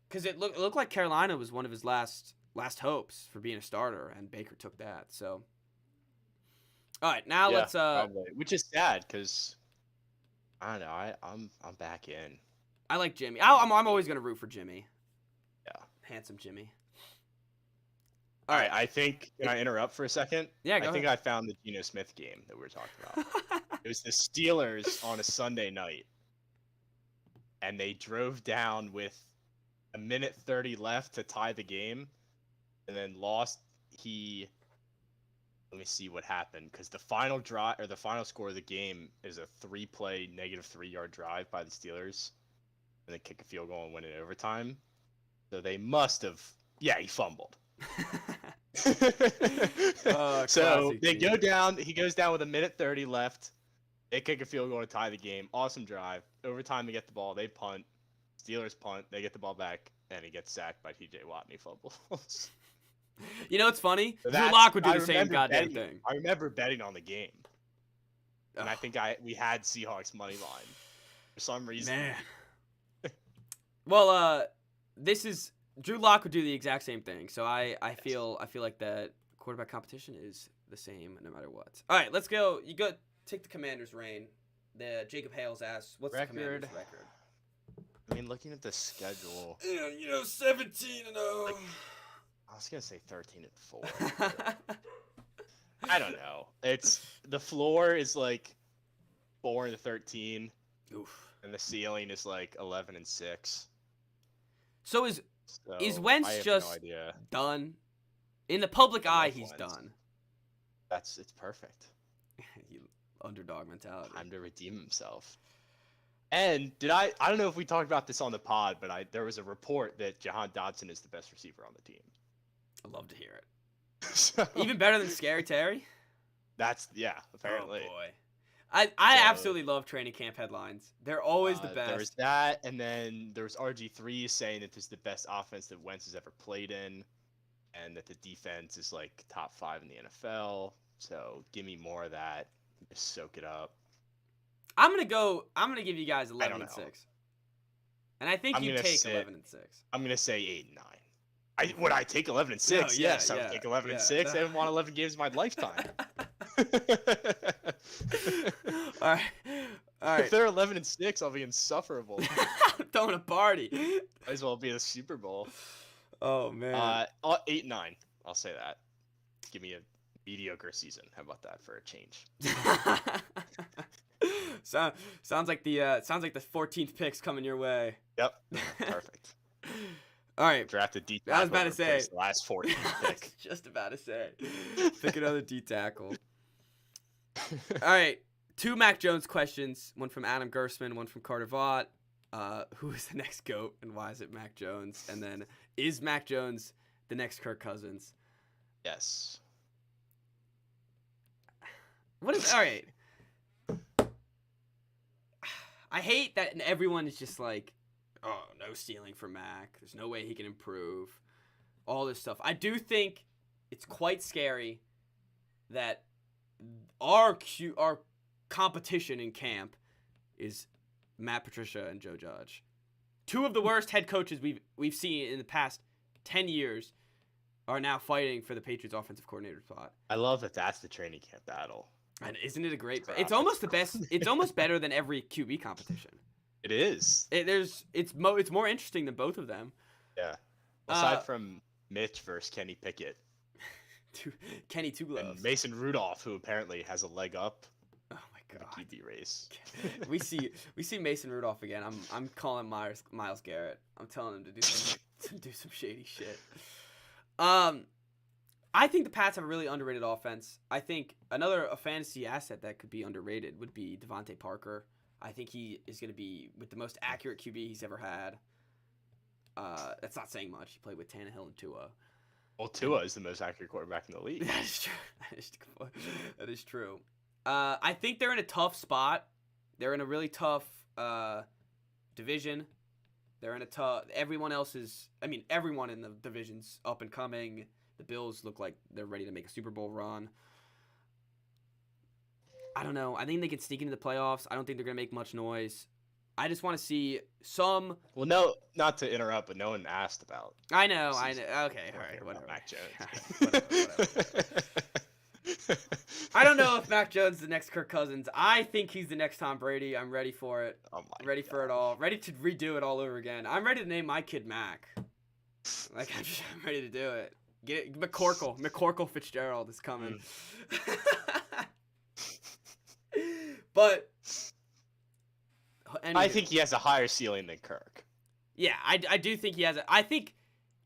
Because it looked like Carolina was one of his last hopes for being a starter, and Baker took that. So, all right, now let's. Probably. Which is sad because I don't know. I'm back in. I like Jimmy. I'm always gonna root for Jimmy. Yeah, handsome Jimmy. All right, I think. Can I interrupt for a second? Yeah, go ahead. I found the Geno Smith game that we were talking about. It was the Steelers on a Sunday night, and they drove down with 1:30 left to tie the game, and then lost. Let me see what happened, because the final drive or the final score of the game is a 3-play -3-yard drive by the Steelers, and they kick a field goal and win in overtime. So they must have. Yeah, he fumbled. So they go down. He goes down with 1:30 left. They kick a field goal to tie the game. Awesome drive. Overtime, they get the ball. They punt. Steelers punt. They get the ball back, and he gets sacked by T.J. Watt, and he fumbles. You know what's funny? Drew Lock would do the same goddamn thing. I remember betting on the game, and I think we had Seahawks money line for some reason. Man. Well, this is Drew Lock would do the exact same thing. So I feel like that quarterback competition is the same no matter what. All right, let's go. You go take the Commanders' reign. The Jacob Hales asks, "What's the Commanders' record?" I mean, looking at the schedule, 17-0. I was gonna say 13-4. I don't know. It's the floor is like 4-13, and the ceiling is like 11-6. So is Wentz just done? In the public eye, he's done. It's perfect. Underdog mentality. Time to redeem himself. And I don't know if we talked about this on the pod, but there was a report that Jahan Dotson is the best receiver on the team. I'd love to hear it. So, even better than Scary Terry? Apparently. Oh, boy. I So, absolutely love training camp headlines. They're always the There was best. that, and then there was RG3 saying that this is the best offense that Wentz has ever played in, and that the defense is like top 5 in the NFL. So give me more of that. Just soak it up. I'm gonna give you guys I 11 don't and know. 6. And I think I'm you gonna take say 11 and 6. I'm gonna say 8 and 9. Would I take 11 and 6? yeah, Yes, I would yeah, take 11 and yeah. 6. I haven't won 11 games in my lifetime. All right. All If right. they're 11 and 6, I'll be insufferable. I'm throwing a party. Might as well be a Super Bowl. Oh man. 8 and 9. I'll say that. Give me a mediocre season. How about that for a change? Sounds like the 14th pick's coming your way. Yep. Perfect. All right. Draft a D I was tackle about to to say. replace the last 14th I pick. was just about to say. Pick another D tackle. All right. 2 Mac Jones questions. One from Adam Gersman, one from Carter Vaught. Who is the next GOAT and why is it Mac Jones? And then, is Mac Jones the next Kirk Cousins? Yes. What is all right? I hate that everyone is just like, oh, no ceiling for Mac. There's no way he can improve. All this stuff. I do think it's quite scary that our competition in camp is Matt Patricia and Joe Judge. 2 of the worst head coaches we've seen in the past 10 years are now fighting for the Patriots offensive coordinator spot. I love that that's the training camp battle. And isn't it a great? Crap. It's almost the best. It's almost better than every QB competition. It is. It's more interesting than both of them. Yeah. Aside from Mitch versus Kenny Pickett. Kenny Two Gloves. And Mason Rudolph, who apparently has a leg up Oh my in god. the QB race. we see Mason Rudolph again. I'm calling Myles Garrett. I'm telling him to do some shady shit. I think the Pats have a really underrated offense. I think a fantasy asset that could be underrated would be Devontae Parker. I think he is going to be with the most accurate QB he's ever had. That's not saying much. He played with Tannehill and Tua. Well, Tua is the most accurate quarterback in the league. That is true. That is true. I think they're in a tough spot. They're in a really tough division. They're in a tough. Everyone in the division's up and coming. The Bills look like they're ready to make a Super Bowl run. I don't know. I think they can sneak into the playoffs. I don't think they're going to make much noise. I just want to see some. Well, no, not to interrupt, but no one asked about. I know. Okay, all right, whatever. Mac Jones. Whatever. I don't know if Mac Jones is the next Kirk Cousins. I think he's the next Tom Brady. I'm ready for it. Oh my ready God. for it all. Ready to redo it all over again. I'm ready to name my kid Mac. Like I'm ready to do it. Get it, McCorkle Fitzgerald is coming. But anyway, I think he has a higher ceiling than Kirk. yeah, I do think he has a. I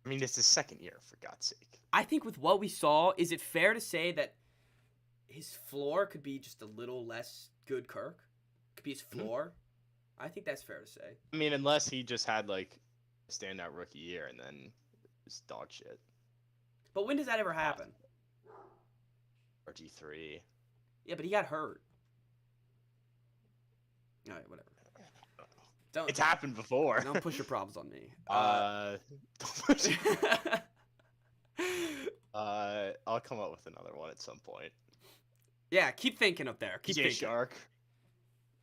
mean, it's his second year, for God's sake. I think with what we saw, is it fair to say that his floor could be just a little less good Kirk? Could be his floor? I think that's fair to say. I mean, unless he just had, like, a standout rookie year and then just dog shit. But when does that ever happen? RG3. Yeah, but he got hurt. All right, whatever. It's happened before. Don't push your problems on me. Don't push it. I'll come up with another one at some point. Yeah, keep thinking up there. Keep DJ thinking. Shark.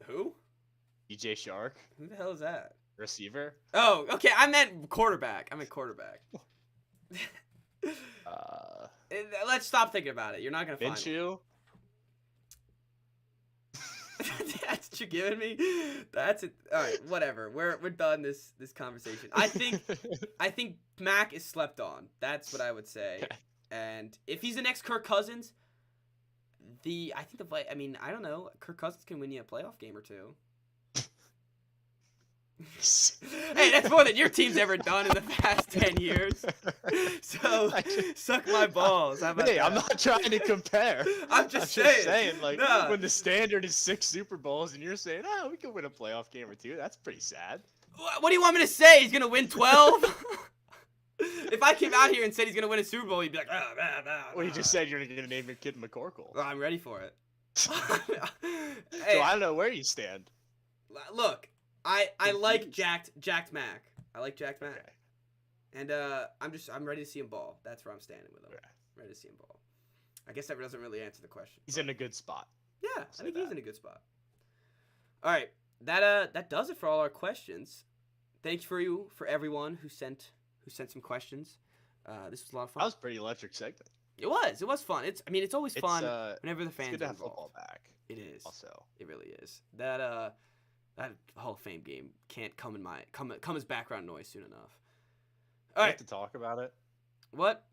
Who? DJ Shark. Who the hell is that? Receiver. Oh, okay. I meant quarterback. Let's stop thinking about it. You're not gonna find it. Minshew. That's what you're giving me. That's it. All right, whatever. We're done this conversation. I think Mac is slept on. That's what I would say. Okay. And if he's the next Kirk Cousins, I don't know. Kirk Cousins can win you a playoff game or two. Hey, that's more than your team's ever done in the past 10 years. So, suck my balls. How about Hey, that? I'm not trying to compare. I'm just saying. Like, Nah. when the standard is 6 Super Bowls and you're saying, oh, we could win a playoff game or two, that's pretty sad. What do you want me to say? He's going to win 12? If I came out here and said he's going to win a Super Bowl, you'd be like, Well, you just said you're going to name your kid McCorkle. Well, I'm ready for it. So Hey, I don't know where you stand. look, I like Confused. Jacked Mac. I like Jacked Mac. Okay. And I'm ready to see him ball. That's where I'm standing with him. Okay. Ready to see him ball. I guess that doesn't really answer the question. He's but in a good spot. yeah, I say think he's that. in a good spot. All right, that does it for all our questions. Thanks for everyone who sent some questions. This was a lot of fun. That was a pretty electric segment. It was fun. It's always fun whenever the It's fans good to are have involved. football back. It is. Also, It really is. That Hall of Fame game can't come as background noise soon enough. All we right. have to talk about it. What?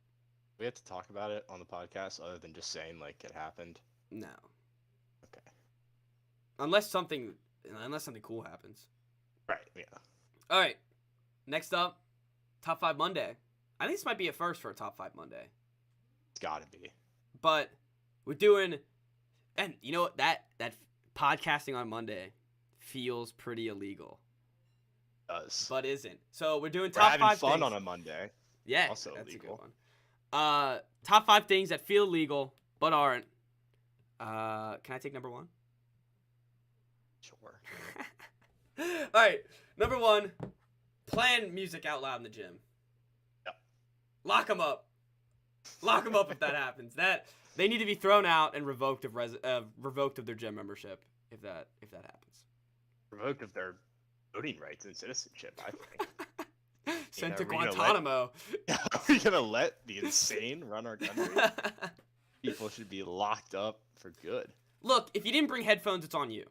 We have to talk about it on the podcast, other than just saying like it happened. No. Okay. Unless something cool happens. Right. Yeah. All right. Next up, Top 5 Monday. I think this might be a first for a Top 5 Monday. It's gotta be. But we're doing, and you know what? That podcasting on Monday feels pretty illegal, It does. but isn't. So we're doing We're top having 5 fun things. on a Monday. Yeah, also that's illegal. a good one. Top 5 things that feel legal but aren't. Can I take number 1? Sure. All right, number 1, playing music out loud in the gym. Yep. Lock them up. Lock them up if that happens. That they need to be thrown out and revoked of their gym membership if that happens. Revoked of their voting rights and citizenship, I think. Sent to are we gonna Guantanamo. Are we gonna let the insane run our country? People should be locked up for good. Look, if you didn't bring headphones, it's on you.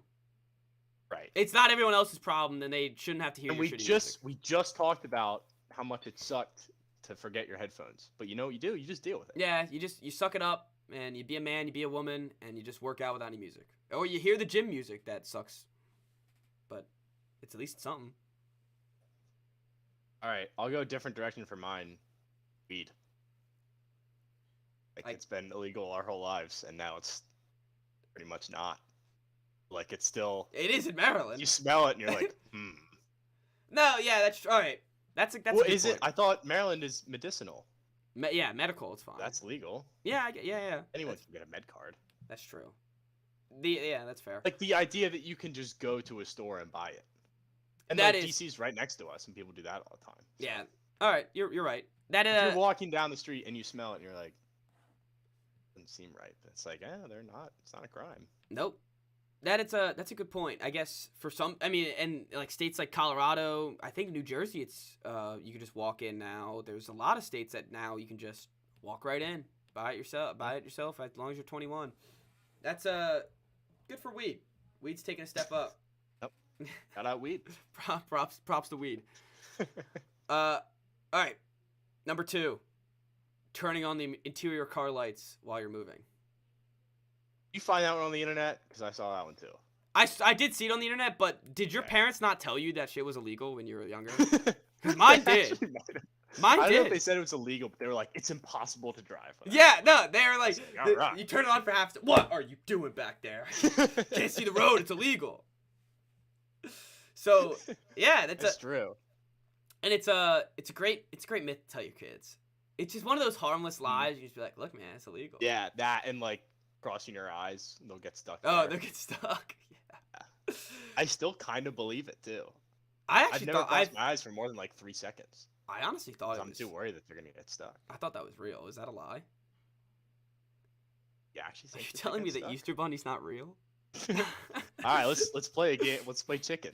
Right. It's not everyone else's problem, then they shouldn't have to hear And your shitty music. we just talked about how much it sucked to forget your headphones. But you know what you do? You just deal with it. Yeah, you suck it up, and you be a man, you be a woman, and you just work out without any music. Or you hear the gym music that sucks, but it's at least something. All right, I'll go a different direction for mine. Weed. Like it's been illegal our whole lives, and now it's pretty much not. Like it's still. It is in Maryland. You smell it, and you're like, No, yeah, that's all right. That's a Well, good is point. it? I thought Maryland is medicinal. Yeah, medical, it's fine. That's legal. Yeah, yeah. Anyone can get a med card. That's true. Yeah, that's fair. Like the idea that you can just go to a store and buy it. And that like, is DC's right next to us, and people do that all the time. So. Yeah. All right, you're right. That If you're walking down the street and you smell it, and you're like, doesn't seem right. It's like, they're not. It's not a crime. Nope. That's a good point. I guess for some, I mean, and like states like Colorado, I think New Jersey, it's you can just walk in now. There's a lot of states that now you can just walk right in, buy it yourself as long as you're 21. That's good for weed. Weed's taking a step up. Yep. Got out weed. Props to weed. All right. Number 2, turning on the interior car lights while you're moving. You find that one on the internet? Because I saw that one too. I did see it on the internet, but did your Okay. parents not tell you that shit was illegal when you were younger? Because mine did. Mine I don't know if did. they said it was illegal, but they were like, it's impossible to drive. with Yeah, no, they were like, like, all right. you turn it on for half a second. What are you doing back there? that. Can't see the road. It's illegal. So yeah, That's true. and it's a great myth to tell your kids. It's just one of those harmless lies. You just be like, look, man, it's illegal. Yeah, that and like crossing your eyes, they'll get stuck. Oh, there. they'll get stuck. Yeah. I still kind of believe it too. I I've actually never thought crossed my eyes for more than like 3 seconds. I honestly thought 'Cause it I'm was. too worried that they're gonna get stuck. I thought that was real. Is that a lie? Yeah, actually. Are you telling me that Easter Bunny's not real? All right, let's play a game. Let's play chicken.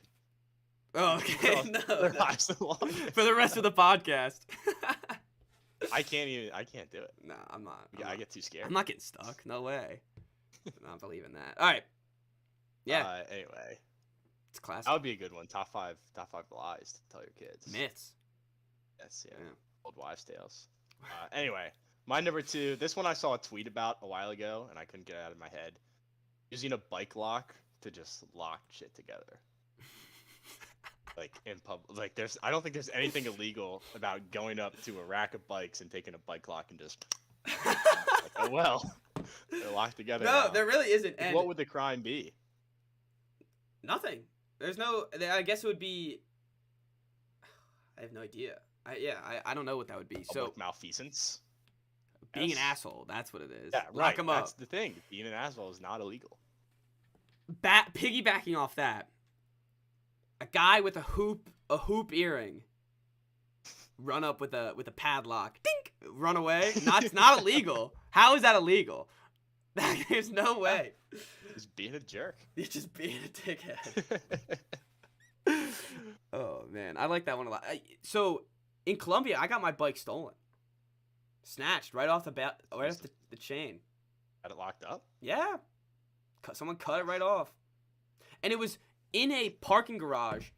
Oh, okay. No. Their lives so long. For the rest of the podcast. I can't do it. No, I'm not. Yeah, I get too scared. I'm not getting stuck. No way. I'm not believing that. All right. Yeah. Anyway, It's classic. that would be a good one. Top five lies to tell your kids. Myths. Yes, yeah. Yeah. Old wives' tales. Anyway, my number 2. This one I saw a tweet about a while ago, and I couldn't get it out of my head. Using a bike lock to just lock shit together. Like in public, like I don't think there's anything illegal about going up to a rack of bikes and taking a bike lock and just. Like, oh well, they're locked together. No, now. there really isn't. And What would the crime be? nothing. There's no. I guess it would be. I have no idea. I don't know what that would be. So Public malfeasance. being an Yes. asshole, that's what it is. Yeah, Lock right. them That's up. the thing. Being an asshole is not illegal. piggybacking off that, a guy with a hoop earring run up with a padlock, dink, run away. It's not illegal. How is that illegal? There's no way. Just being a jerk. You're just being a dickhead. Oh man, I like that one a lot. So in Colombia, I got my bike stolen, snatched right off the chain. Had it locked up? Yeah, someone cut it right off, and it was in a parking garage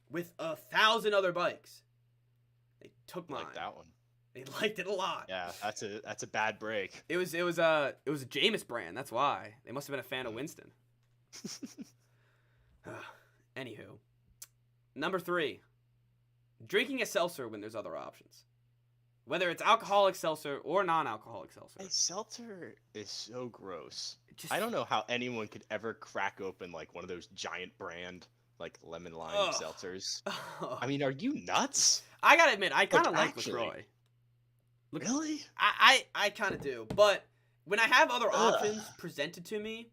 with 1,000 other bikes. They took mine. Like that one. They liked it a lot. Yeah, that's a bad break. It was a Jameis brand. That's why they must have been a fan of Winston. Anywho, number 3, drinking a seltzer when there's other options, whether it's alcoholic seltzer or non-alcoholic seltzer. Hey, seltzer is so gross. I don't know how anyone could ever crack open like one of those giant brand like lemon lime seltzers. I mean, are you nuts? I gotta admit, I kind of like LaCroix. Really? I kind of do, but when I have other options presented to me,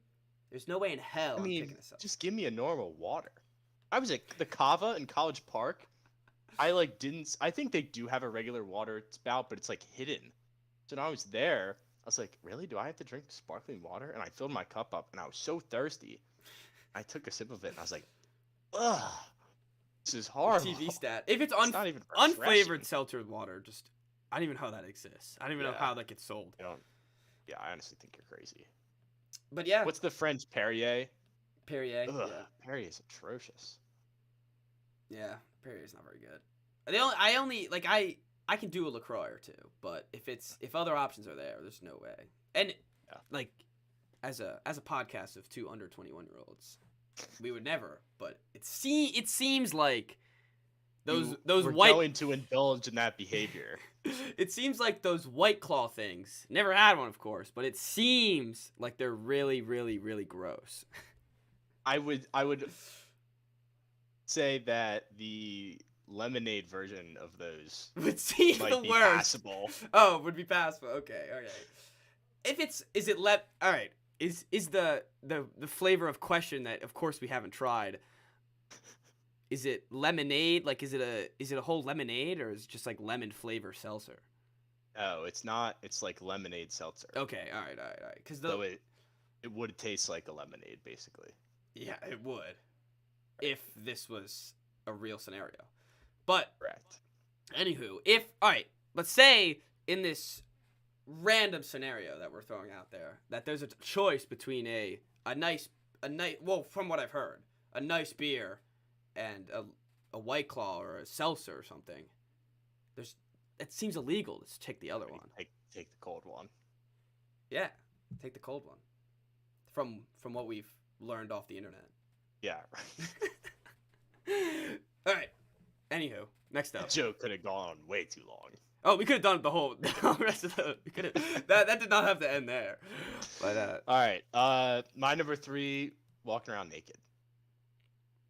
there's no way in hell I'm picking a seltzer. Just give me a normal water. I was at the Cava in College Park. I think they do have a regular water spout, but it's like hidden. So when I was there, I was like, really? Do I have to drink sparkling water? And I filled my cup up, and I was so thirsty. I took a sip of it, and I was like, ugh, this is horrible. TV stat. If it's not even unflavored seltzer water, just I don't even know how that exists. I don't even know how that gets sold. Yeah, I honestly think you're crazy. But yeah. What's the French Perrier? Perrier. Ugh, Yeah. Perrier's atrocious. Yeah, Perrier's not very good. I can do a LaCroix or two, but if other options are there, there's no way. And like as a podcast of 2 under 21-year-olds, we would never. But it seems like those we're white going to indulge in that behavior. It seems like those White Claw things. Never had one, of course, but it seems like they're really, really, really gross. I would say that the lemonade version of those would seem might the be worst. Passable. Oh, would be passable. Okay. All right. Is the flavor of question that of course we haven't tried. Is it lemonade? Like, is it a whole lemonade, or is it just like lemon flavor seltzer? Oh, it's not. It's like lemonade seltzer. Okay, all right. Because so it would taste like a lemonade, basically. Yeah, it would, if this was a real scenario. But correct. Anywho, let's say in this random scenario that we're throwing out there, that there's a choice between a nice, well, from what I've heard, a nice beer and a White Claw or a seltzer or something. It seems illegal to take the other one. Take the cold one. Yeah, take the cold one. From what we've learned off the internet. Yeah. All right. Anywho, next up. That joke could have gone way too long. Oh, we could have done the whole rest of the. We could have. That did not have to end there. But all right. My number 3, walking around naked.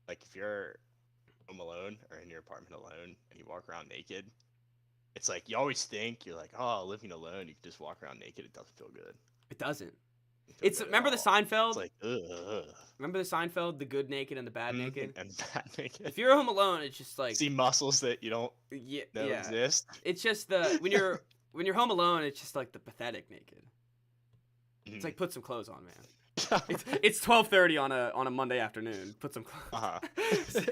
Like if you're home alone or in your apartment alone and you walk around naked, it's like you always think you're like, oh, living alone, you can just walk around naked. It doesn't feel good. It doesn't. Remember the Seinfeld? It's like, ugh. Remember the Seinfeld, the good naked and the bad naked? And bad naked. If you're home alone, it's just like see muscles that you don't know exist. It's just when you're home alone, it's just like the pathetic naked. It's like put some clothes on, man. It's 12:30 on a Monday afternoon. Put some clothes.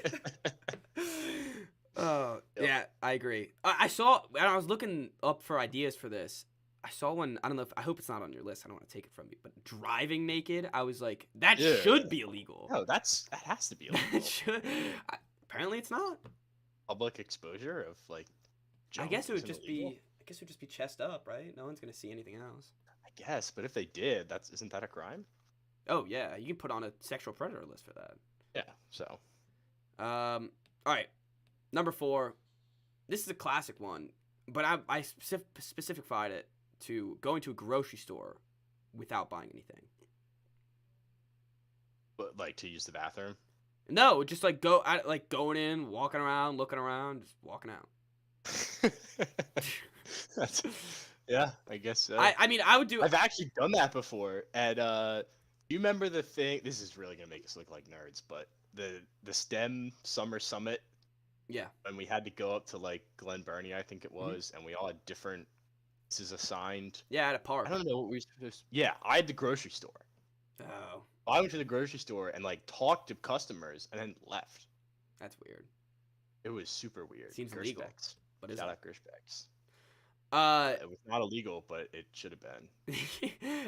Oh yeah, I agree. I saw when I was looking up for ideas for this. I saw one. I don't know I hope it's not on your list. I don't want to take it from you. But driving naked, I was like, that should be illegal. No, that has to be illegal. Apparently, it's not. Public exposure of like. I guess it would just be chest up, right? No one's gonna see anything else. I guess, but if they did, isn't that a crime? Oh yeah, you can put on a sexual predator list for that. Yeah. So. All right, number 4. This is a classic one, but I specified it to going to a grocery store without buying anything. But like to use the bathroom? No, just like going in, walking around, looking around, just walking out. Yeah, I guess so. I mean, I would do. I've actually done that before at you remember the thing? This is really gonna make us look like nerds, but the STEM Summer Summit Yeah. when we had to go up to like Glen Burnie, I think it Mhm. was, and we all had different places assigned. Yeah, at a park. I don't know what we were supposed. Yeah, I had the grocery store. Oh, I went to the grocery store and like talked to customers and then left. that's weird. It was super weird. Seems illegal, Gershbeck's. but is Shout it? out Gershbeck's. Uh, It was not illegal, but it should have been.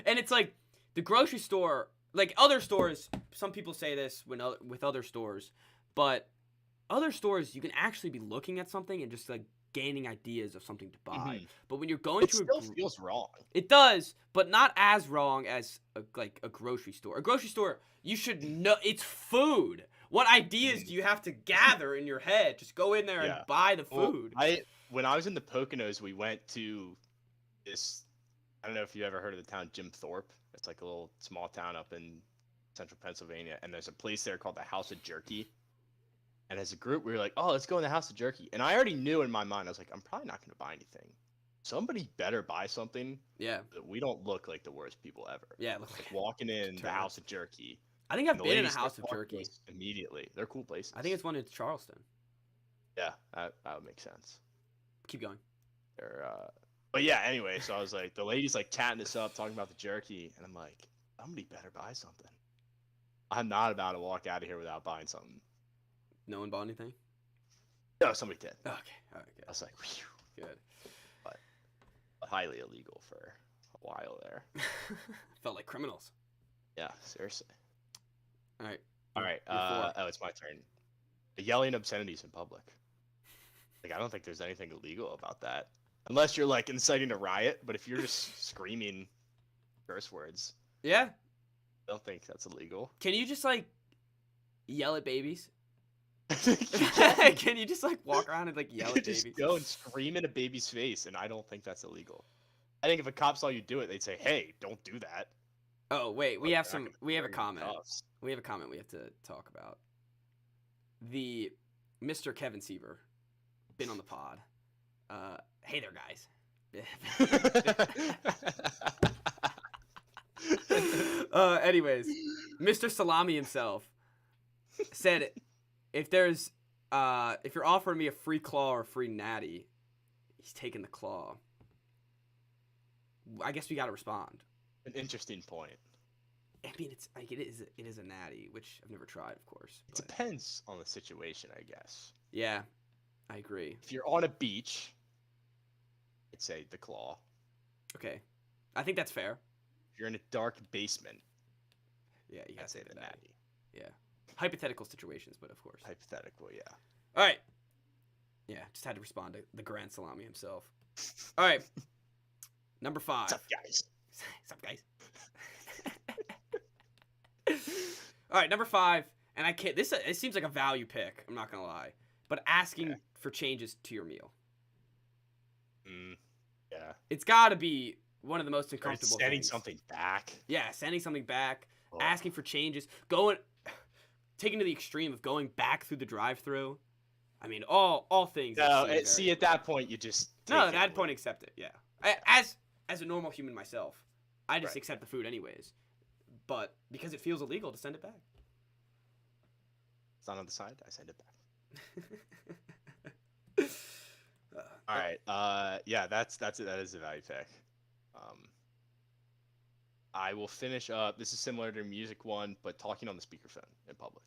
and it's like the grocery store, like other stores. Some people say this with other stores, but other stores you can actually be looking at something and just like gaining ideas of something to buy. Mhm. But when you're going It to still feels wrong. it does, but not as wrong as a grocery store. A grocery store, you should know it's food. What ideas do you have to gather in your head? Just go in there Yeah. and buy the Well, food. when I was in the Poconos, we went to this. I don't know if you ever heard of the town Jim Thorpe. It's like a little small town up in central Pennsylvania, and there's a place there called the House of Jerky. And as a group, we were like, "Oh, let's go in the House of Jerky." And I already knew in my mind, I was like, "I'm probably not going to buy anything. Somebody better buy something Yeah, that we don't look like the worst people ever." yeah. Look, Like walking in the Turn. House of Jerky. I think and I've the been in a ladies start House of talking to Jerky. us immediately. They're cool places. I think it's one in Charleston. Yeah, that would make sense. Keep going. They're, but yeah, anyway, so I was like, the lady's like chatting us up, talking about the jerky, and I'm like, somebody better buy something. I'm not about to walk out of here without buying something. No one bought anything. No, somebody did. Okay, all right, I good. was like, whew, Good. highly illegal for a while there. Felt like criminals. Yeah, seriously. All right. All right, You're four. it's my turn. Yelling obscenities in public. Like, I don't think there's anything illegal about that. Unless you're, like, inciting a riot, but if you're just screaming curse words, Yeah. I don't think that's illegal. Can you just like yell at babies? You can Can you just like walk around and like yell at just babies? go and scream in a baby's face, and I don't think that's illegal. I think if a cop saw you do it, they'd say, "Hey, don't do that." Oh wait, we But have they're some. not gonna We have a bring you in comment. cuffs. We have a comment we have to talk about. The Mr. Kevin Seaver, been on the pod. Hey there, guys. Anyways, Mr. Salami himself said, if you're offering me a free claw or a free natty, he's taking the claw. I guess we gotta respond. An interesting point. I mean, it's like it is a natty, which I've never tried, of course. It But depends on the situation, I guess. yeah, I agree. If you're on a beach, I'd say the claw. Okay, I think that's fair. If you're in a dark basement, Yeah, you gotta I'd say take the the natty. natty. Yeah, hypothetical situations, but of course. Hypothetical, yeah. All right. Yeah, just had to respond to the Grand Salami himself. All right. Number 5. What's up, guys? What's up, guys? All right, number 5, and I can't. It seems like a value pick. I'm not gonna lie, but asking Okay. for changes to your meal. Yeah. It's got to be one of the most Or uncomfortable sending things. something back. Yeah, sending something back, Oh. asking for changes, taking to the extreme of going back through the drive-through. I mean, all things. that No, seem very see, at that point, you just No, take at it that and point, leave. accept it. Yeah. As a normal human myself, I just Right. accept the food anyways. But because it feels illegal to send it back. It's not on the side. I send it back. Uh, All right. Yeah, that's it. That is a value pick. I will finish up. This is similar to the music one, but talking on the speakerphone in public.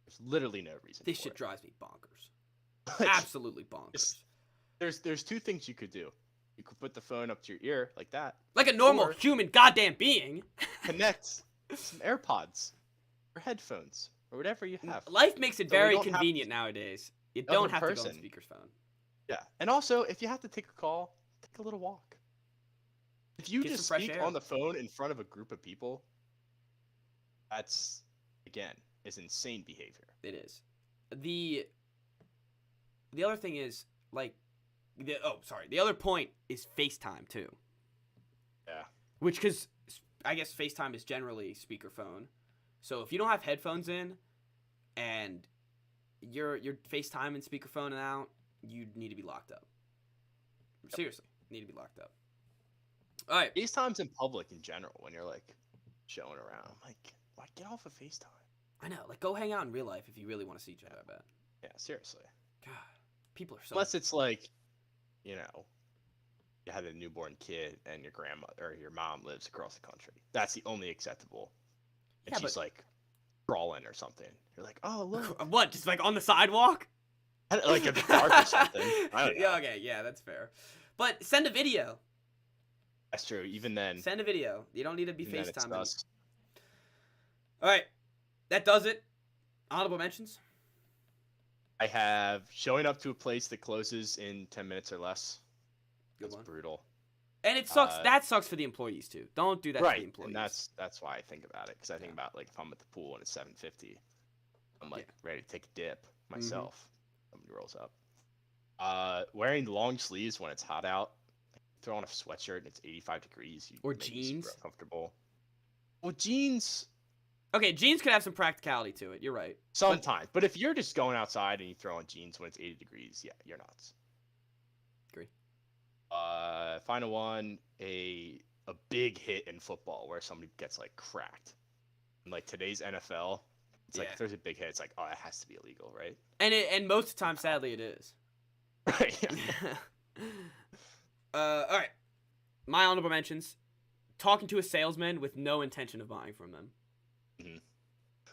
There's literally no reason. This for shit it. drives me bonkers. Like, Absolutely bonkers. There's two things you could do. You could put the phone up to your ear like that. Like a normal or- human goddamn being. Connect some AirPods or headphones or whatever you have. Life makes it So we very don't have convenient nowadays. You another don't have to go on person. speakerphone. Yeah, and also if you have to take a call, take a little walk. If you Get just some fresh speak air. on the phone in front of a group of people, that's again is insane behavior. It is. The other thing is like the other point is FaceTime too. Yeah. Which because I guess FaceTime is generally speakerphone. So if you don't have headphones in and you're FaceTime and speakerphone out, you need to be locked up. Seriously, need to be locked up. All right. FaceTime's in public in general when you're like showing around. I'm like, why get off of FaceTime? I know. Like, go hang out in real life if you really want to see each other. I bet. Yeah, seriously. God, people are so. Unless it's like, you had a newborn kid and your grandma or your mom lives across the country. That's the only acceptable. And Yeah, she's like crawling or something. You're like, oh look, what? Just like on the sidewalk? like in the dark or something. I don't know. Yeah, okay, yeah, that's fair. But send a video. That's true. Even then, Send a video. You don't need to be even then it's FaceTiming. us. All right, that does it. Honorable mentions. I have showing up to a place that closes in 10 minutes or less. Good That's one. brutal. And it sucks. That sucks for the employees too. Don't do that for the employees. And that's why I think about it, because I think about like if I'm at the pool and it's 7:50, I'm like ready to take a dip myself. Somebody rolls up. Wearing long sleeves when it's hot out. Throw on a sweatshirt and it's 85 degrees. Or jeans. Super uncomfortable. Well, jeans. Okay, jeans could have some practicality to it. You're right. Sometimes, but if you're just going outside and you throw on jeans when it's 80 degrees, yeah, you're nuts. Agree. Final one, a big hit in football where somebody gets like cracked. In like today's NFL, it's like if there's a big hit, it's like, oh, it has to be illegal, right? And most of the time, sadly, it is. Right. All right. My honorable mentions: talking to a salesman with no intention of buying from them. Mm-hmm.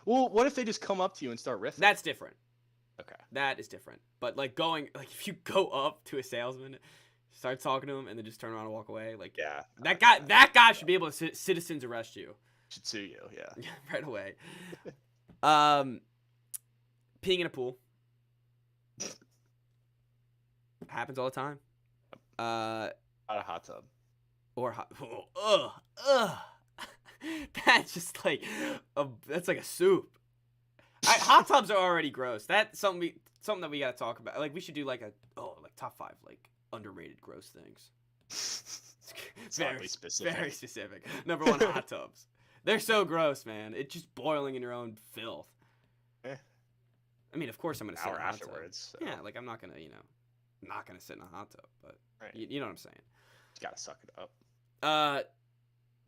Well, what if they just come up to you and start riffing? That's different. Okay. That is different. But like if you go up to a salesman, start talking to him, and then just turn around and walk away, like that guy should be able to citizens arrest you. Should sue you, yeah. Right away. Peeing in a pool. Happens all the time. Out of hot tub. Or hot. That's just like that's like a soup. Hot tubs are already gross. That's something that we gotta talk about. Like we should do like top 5 like underrated gross things. Very specific. Very specific. Number 1, hot tubs. They're so gross, man. It's just boiling in your own filth. I mean, of course I'm gonna sit in a hot afterwards. tub. So. Yeah, like I'm not gonna sit in a hot tub, but right. you know what I'm saying. You gotta suck it up.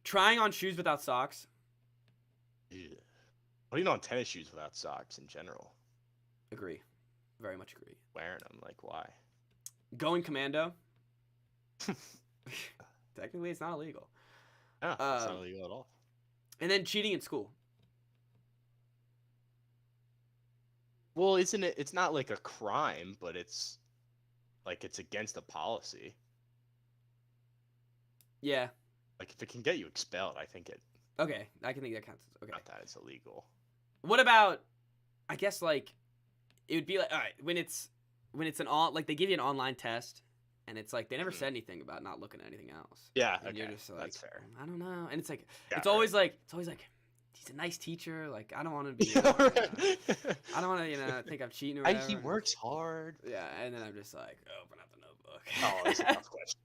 Trying on shoes without socks. Yeah. Putting on tennis shoes without socks in general. Agree. Very much agree. Wearing them, like, why? Going commando. Technically, it's not illegal. No, it's not illegal at all. And then cheating in school. Well, isn't it? It's not like a crime, but it's like it's against the policy. Yeah. Like if it can get you expelled, I think it. Okay, I can think that counts. Okay. Not that it's illegal. What about? I guess like, it would be like, all right, when it's like they give you an online test, and it's like they never said anything about not looking at anything else. Yeah. And okay. you're just like, That's fair. I don't know, and it's like Yeah, it's always like he's a nice teacher. Like I don't want to be. Yeah, right. I don't want to think I'm cheating or whatever. He works hard. Yeah, and then I'm just like, open up the notebook. Oh, that's a tough question.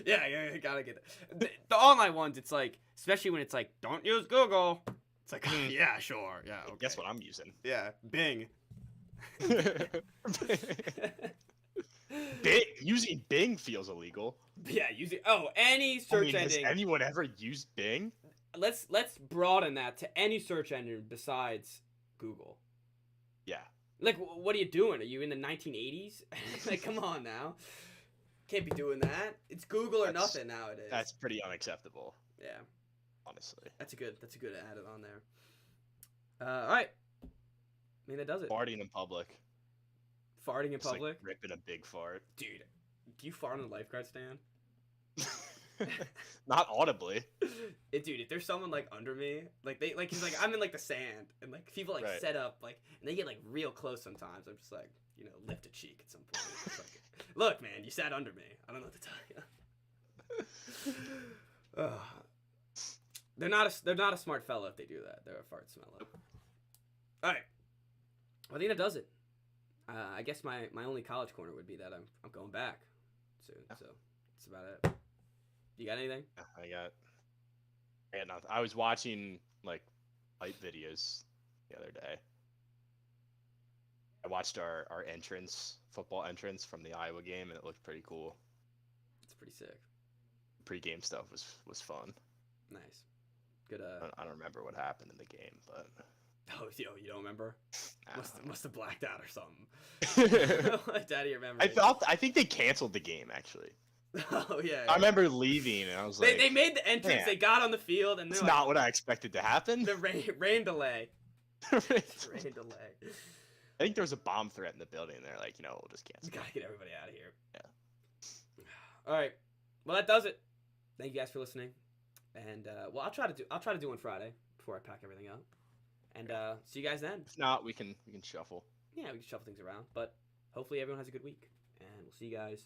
Yeah, you gotta get it. The online ones, it's like, especially when it's like, don't use Google. It's like, yeah, sure, yeah. Okay. Guess what I'm using? Yeah, Bing. Using Bing feels illegal. Yeah, any search engine. Has anyone ever used Bing? Let's broaden that to any search engine besides Google. Yeah. Like, what are you doing? Are you in the 1980s? Like, come on now. Can't be doing that. It's Google or nothing nowadays. That's pretty unacceptable. Yeah. Honestly. That's a good add on there. All right. I mean, that does it. Farting in public. Farting in public? Like ripping a big fart. Dude, do you fart on the lifeguard stand? Not audibly. Dude, if there's someone like under me, he's like I'm in like the sand, and like people like set up like, and they get like real close sometimes. I'm just like, lift a cheek at some point. It's like, look, man, you sat under me. I don't know what to tell you. They're not a smart fella if they do that. They're a fart smeller. All right, well, I think that does it. I guess my only college corner would be that I'm going back soon. So that's about it. You got anything? I got nothing. I was watching like hype videos the other day. I watched our football entrance from the Iowa game, and it looked pretty cool. It's pretty sick. Pre-game stuff was fun. Nice. Good. I don't remember what happened in the game, but Oh, yo, you don't remember? Must have blacked out or something. I Daddy, remember? I think they canceled the game actually. Oh yeah. I remember leaving and I was like, they made the entrance. man, They got on the field and it's they're not what I expected to happen. the rain delay. Rain delay. I think there was a bomb threat in the building. And they're like, we'll just cancel. We gotta get everybody out of here. Yeah. All right. Well, that does it. Thank you guys for listening. And well, I'll try to do on Friday before I pack everything up. And see you guys then. If not, we can shuffle. Yeah, we can shuffle things around. But hopefully everyone has a good week. And we'll see you guys